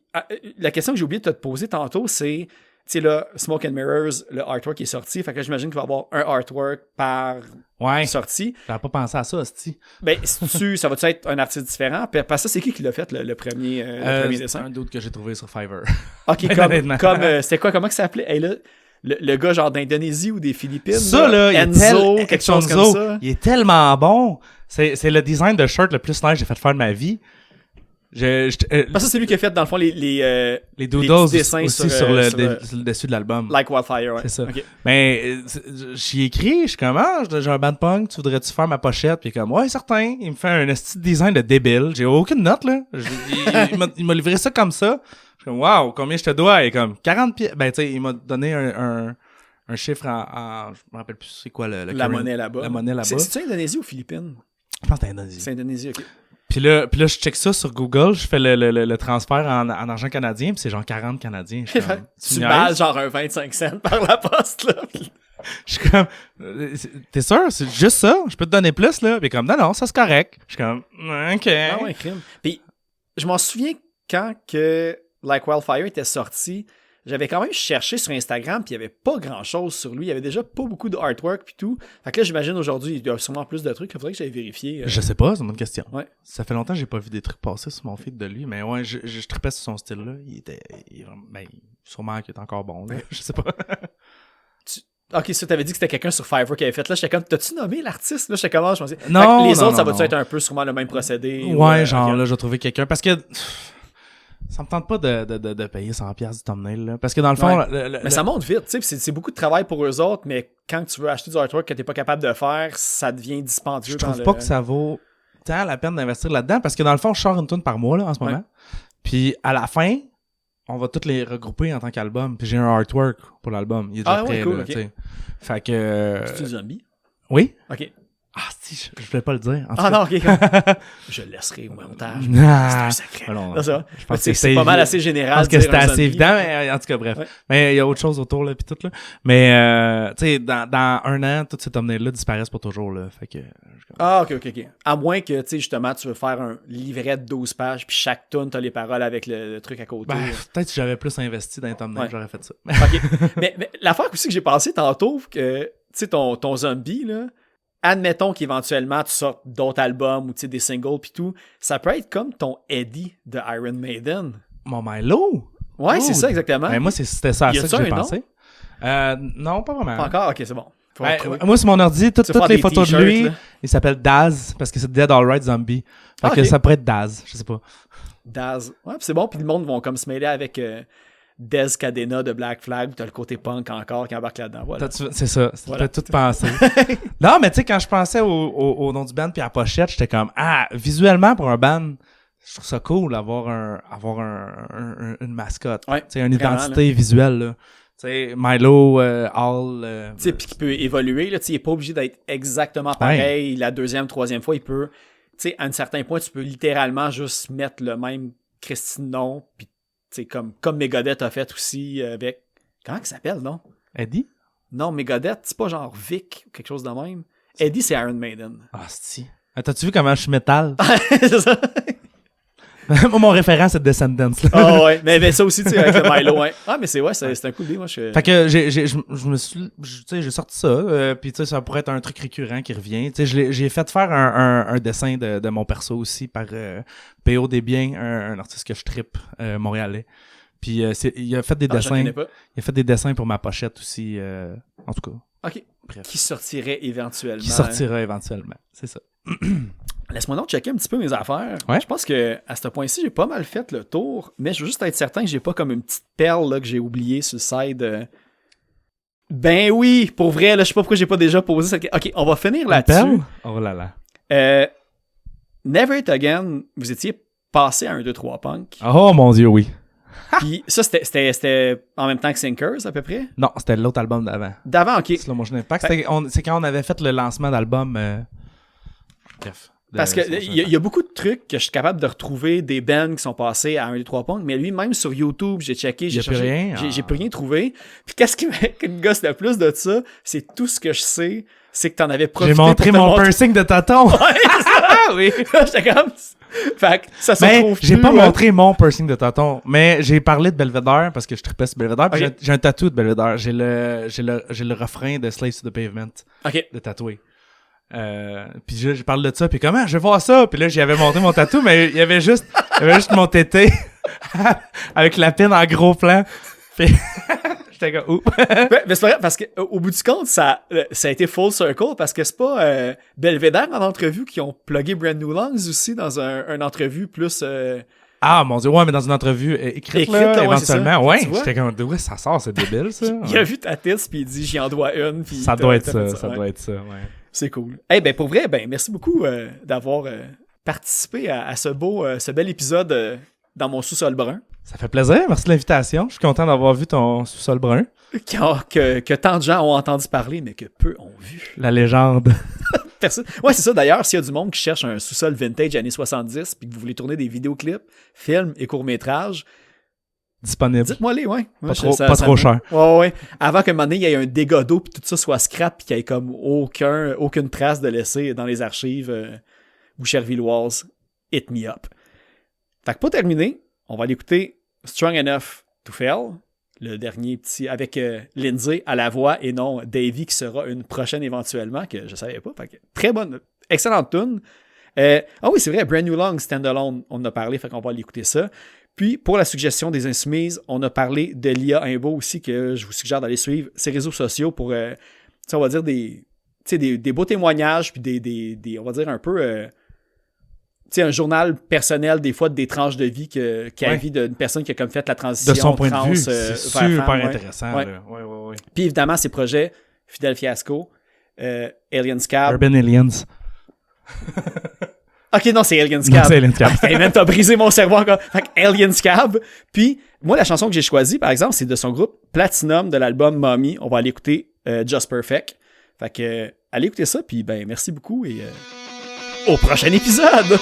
la question que j'ai oublié de te poser tantôt, c'est, tu sais là, Smoke and Mirrors, le artwork est sorti. Fait que j'imagine qu'il va y avoir un artwork par sortie. J'avais pas pensé à ça, hostie. Ben, ça va-tu être un artiste différent? Parce que ça, c'est qui l'a fait, le premier dessin? C'est un doute que j'ai trouvé sur Fiverr. OK, comme c'était quoi? Comment que ça s'appelait? Hey, là, le gars genre d'Indonésie ou des Philippines. Ça, là, Enzo, quelque chose comme ça. Il est tellement bon. C'est le design de shirt le plus nice que j'ai fait faire de ma vie. Parce que c'est lui qui a fait, dans le fond, les doodles dessins aussi sur le dessus de l'album. Like Wildfire, ouais. C'est ça. Okay. Mais j'y écris, je suis comme, j'ai un band punk, tu voudrais-tu faire ma pochette? Puis comme, ouais, certain. Il me fait un petit design de débile. J'ai aucune note, là. Il m'a livré ça comme ça. suis comme, wow, combien je te dois? Et comme, 40 pieds. Ben, tu sais, il m'a donné un chiffre en. Je me rappelle plus c'est quoi le la monnaie là-bas. La monnaie là-bas. C'est-tu Indonésie ou Philippines? Je pense que c'est Indonésie. C'est Indonésie, ok. Puis là, je check ça sur Google, je fais le transfert en argent canadien, puis c'est genre 40 canadiens. Tu balles genre un 25 cents par la poste, là. Je suis comme, t'es sûr? C'est juste ça? Je peux te donner plus, là? Puis comme, non, ça c'est correct. Je suis comme, OK. Ah ouais, crime. Puis, je m'en souviens quand que Like Wildfire était sorti, j'avais quand même cherché sur Instagram, puis il n'y avait pas grand-chose sur lui. Il y avait déjà pas beaucoup de artwork, puis tout. Fait que là, j'imagine aujourd'hui, il y a sûrement plus de trucs. Il faudrait que j'aille vérifier. Je sais pas, c'est une bonne question. Ouais. Ça fait longtemps que j'ai pas vu des trucs passer sur mon feed de lui, mais ouais, je trippais sur son style-là. Sûrement qu'il est encore bon, là. Je sais pas. Ok, ça, t'avais dit que c'était quelqu'un sur Fiverr qui avait fait. Là, j'étais comme, t'as-tu nommé l'artiste? Là, j'étais comme, je pensais. Non, les autres, ça non. va-tu être un peu sûrement le même procédé? Ouais, genre, okay. Là, j'ai trouvé quelqu'un. Parce que ça me tente pas de payer 100$ du thumbnail, là. Parce que dans le fond... Ouais. Mais ça monte vite, tu sais. C'est beaucoup de travail pour eux autres, mais quand tu veux acheter du artwork que t'es pas capable de faire, ça devient dispendieux. Je trouve pas que ça vaut tant la peine d'investir là-dedans, parce que dans le fond, je sors une tune par mois, là, en ce moment. Puis à la fin, on va toutes les regrouper en tant qu'album. Puis j'ai un artwork pour l'album. Il est déjà prêt, cool, là, okay. Tu sais. Fait que... C'est-tu zombie? Oui. OK. Ah, si, je voulais pas le dire. Non, OK. Je le laisserai au montage. C'est un secret. Alors, ça. Je pense que c'est pas mal assez général. Je pense que c'était assez évident, mais en tout cas, bref. Ouais. Mais il y a autre chose autour, là, pis tout, là. Mais, tu sais, dans un an, toutes ces thumbnails-là disparaissent pour toujours, là. Fait que... OK. À moins que, tu sais, justement, tu veux faire un livret de 12 pages, puis chaque tune, t'as les paroles avec le truc à côté. Peut-être si j'avais plus investi dans les thumbnails, j'aurais fait ça. OK. mais l'affaire aussi que j'ai pensé tantôt, que, tu sais, ton zombie, là, admettons qu'éventuellement tu sortes d'autres albums ou des singles pis tout, ça peut être comme ton Eddie de Iron Maiden. Mon Milo? Ouais, c'est ça exactement. Ben moi, c'était ça à ça que j'ai pensé. Non, pas vraiment. Pas encore? Ok, c'est bon. Moi, sur mon ordi, toutes les photos de lui, là. Il s'appelle Daz, parce que c'est Dead Alright Zombie. Fait que ça pourrait être Daz, je sais pas. Daz. Ouais, pis c'est bon, puis le monde vont comme se mêler avec... Dez Cadena de Black Flag, t'as le côté punk encore qui embarque là-dedans. Voilà. C'est ça, t'as tout pensé. Non, mais tu sais, quand je pensais au nom du band puis à la pochette, j'étais comme, visuellement pour un band, je trouve ça cool d'avoir une mascotte. Ouais, tu sais, une identité visuelle, là. Tu sais, Milo, Hall... Tu sais, puis qui peut évoluer, là, tu sais, il est pas obligé d'être exactement pareil. Ouais. La deuxième, troisième fois, il peut... Tu sais, à un certain point, tu peux littéralement juste mettre le même Christine nom, puis c'est comme Megadeth a fait aussi avec... Comment il s'appelle, non? Eddie? Non, Megadeth, c'est pas genre Vic ou quelque chose de même. Eddie, c'est Iron Maiden. Ah, si. T'as-tu vu comment je suis métal? C'est ça. Moi, mon référent, c'est Descendants. Ah ouais, mais ça aussi, tu sais, avec le Milo, ouais. Ah, mais c'est un coup de dé, moi. Fait que je me suis... Tu sais, j'ai sorti ça, puis tu sais, ça pourrait être un truc récurrent qui revient. Tu sais, j'ai fait faire un dessin de mon perso aussi par P.O. Desbiens, un artiste que je trippe, montréalais. Puis il a fait des dessins. Il a fait des dessins pour ma pochette aussi, en tout cas. OK. Bref. Qui sortirait éventuellement. C'est ça. Laisse-moi donc checker un petit peu mes affaires. Ouais. Je pense que à ce point-ci, j'ai pas mal fait le tour, mais je veux juste être certain que j'ai pas comme une petite perle là, que j'ai oubliée sur le side. Ben oui, pour vrai, là, je sais pas pourquoi j'ai pas déjà posé cette question. OK, on va finir là-dessus. Oh là là. Never It Again, vous étiez passé à un 2-3 punk. Oh mon Dieu, oui. Puis ça, c'était en même temps que Sinkers, à peu près? Non, c'était l'autre album d'avant. D'avant, OK. Slow Motion Impact. C'est quand on avait fait le lancement d'album. Bref. Parce qu'il y a beaucoup de trucs que je suis capable de retrouver, des bands qui sont passés à 1-2-3 punk, mais lui, même sur YouTube, j'ai checké, j'ai cherché, j'ai plus rien trouvé. Puis qu'est-ce qui me gosse le plus de ça, c'est tout ce que je sais, c'est que t'en avais profité. J'ai montré mon piercing de tonton. Ouais, c'est ça. Oui. J'étais comme... Fait que ça se retrouve j'ai pas montré mon piercing de tonton, mais j'ai parlé de Belvedere parce que je trippais sur Belvedere. Puis j'ai un tatou de Belvedere. J'ai le refrain de Slaves to the Pavement de tatoué. Puis je parle de ça, puis comment je vais voir ça, puis là j'y avais montré mon tatou, mais il y avait juste mon tété avec la pine en gros plan. Puis j'étais comme mais c'est pas vrai, parce que au bout du compte ça a été full circle, parce que c'est pas Belvedere en entrevue qui ont plugué Brand New Lungs aussi dans une entrevue plus Ah mon Dieu, ouais, mais dans une entrevue écrite là, éventuellement, ouais, j'étais comme d'où ça sort, c'est débile ça. Il a vu ta tête puis il dit j'y en dois une, puis ça doit être ça, doit être ça, ouais. C'est cool. Ben pour vrai, merci beaucoup d'avoir participé à ce bel épisode dans mon sous-sol brun. Ça fait plaisir, merci de l'invitation. Je suis content d'avoir vu ton sous-sol brun. Que tant de gens ont entendu parler, mais que peu ont vu. La légende. Ouais, c'est ça. D'ailleurs, s'il y a du monde qui cherche un sous-sol vintage années 70 puis que vous voulez tourner des vidéoclips, films et courts-métrages, disponible. Dites-moi les, ouais. Pas trop cher. Ouais. Avant qu'à un moment donné, il y ait un dégât d'eau puis tout ça soit scrap puis qu'il n'y ait comme aucune trace de laisser dans les archives bouchervilloises. Hit me up. Fait que pour terminer, on va aller écouter Strong Enough to Fail, le dernier petit, avec Lindsay à la voix et non Davey qui sera une prochaine éventuellement, que je savais pas. Fait que, très bonne, excellente tune. Ah oui, c'est vrai, Brand New Long, Standalone, on en a parlé, fait qu'on va aller écouter ça. Puis, pour la suggestion des Insoumises, on a parlé de Lia Imbo aussi, que je vous suggère d'aller suivre ses réseaux sociaux pour, on va dire, des beaux témoignages, puis des on va dire un peu, un journal personnel, des fois, des tranches de vie qui a vie d'une personne qui a comme fait la transition de son point trans, de vue, c'est super intéressant. Ouais. Là. Ouais. Puis, évidemment, ses projets, Fidel Fiasco, Alien Scab. Urban Aliens. Ok, non, c'est Alien Scab. C'est Alien Scab. Même t'as brisé mon cerveau encore. Fait que Alien Scab. Puis, moi, la chanson que j'ai choisie, par exemple, c'est de son groupe Platinum de l'album Mommy. On va aller écouter Just Perfect. Fait que, allez écouter ça. Puis, ben, merci beaucoup et au prochain épisode!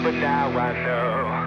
But now I know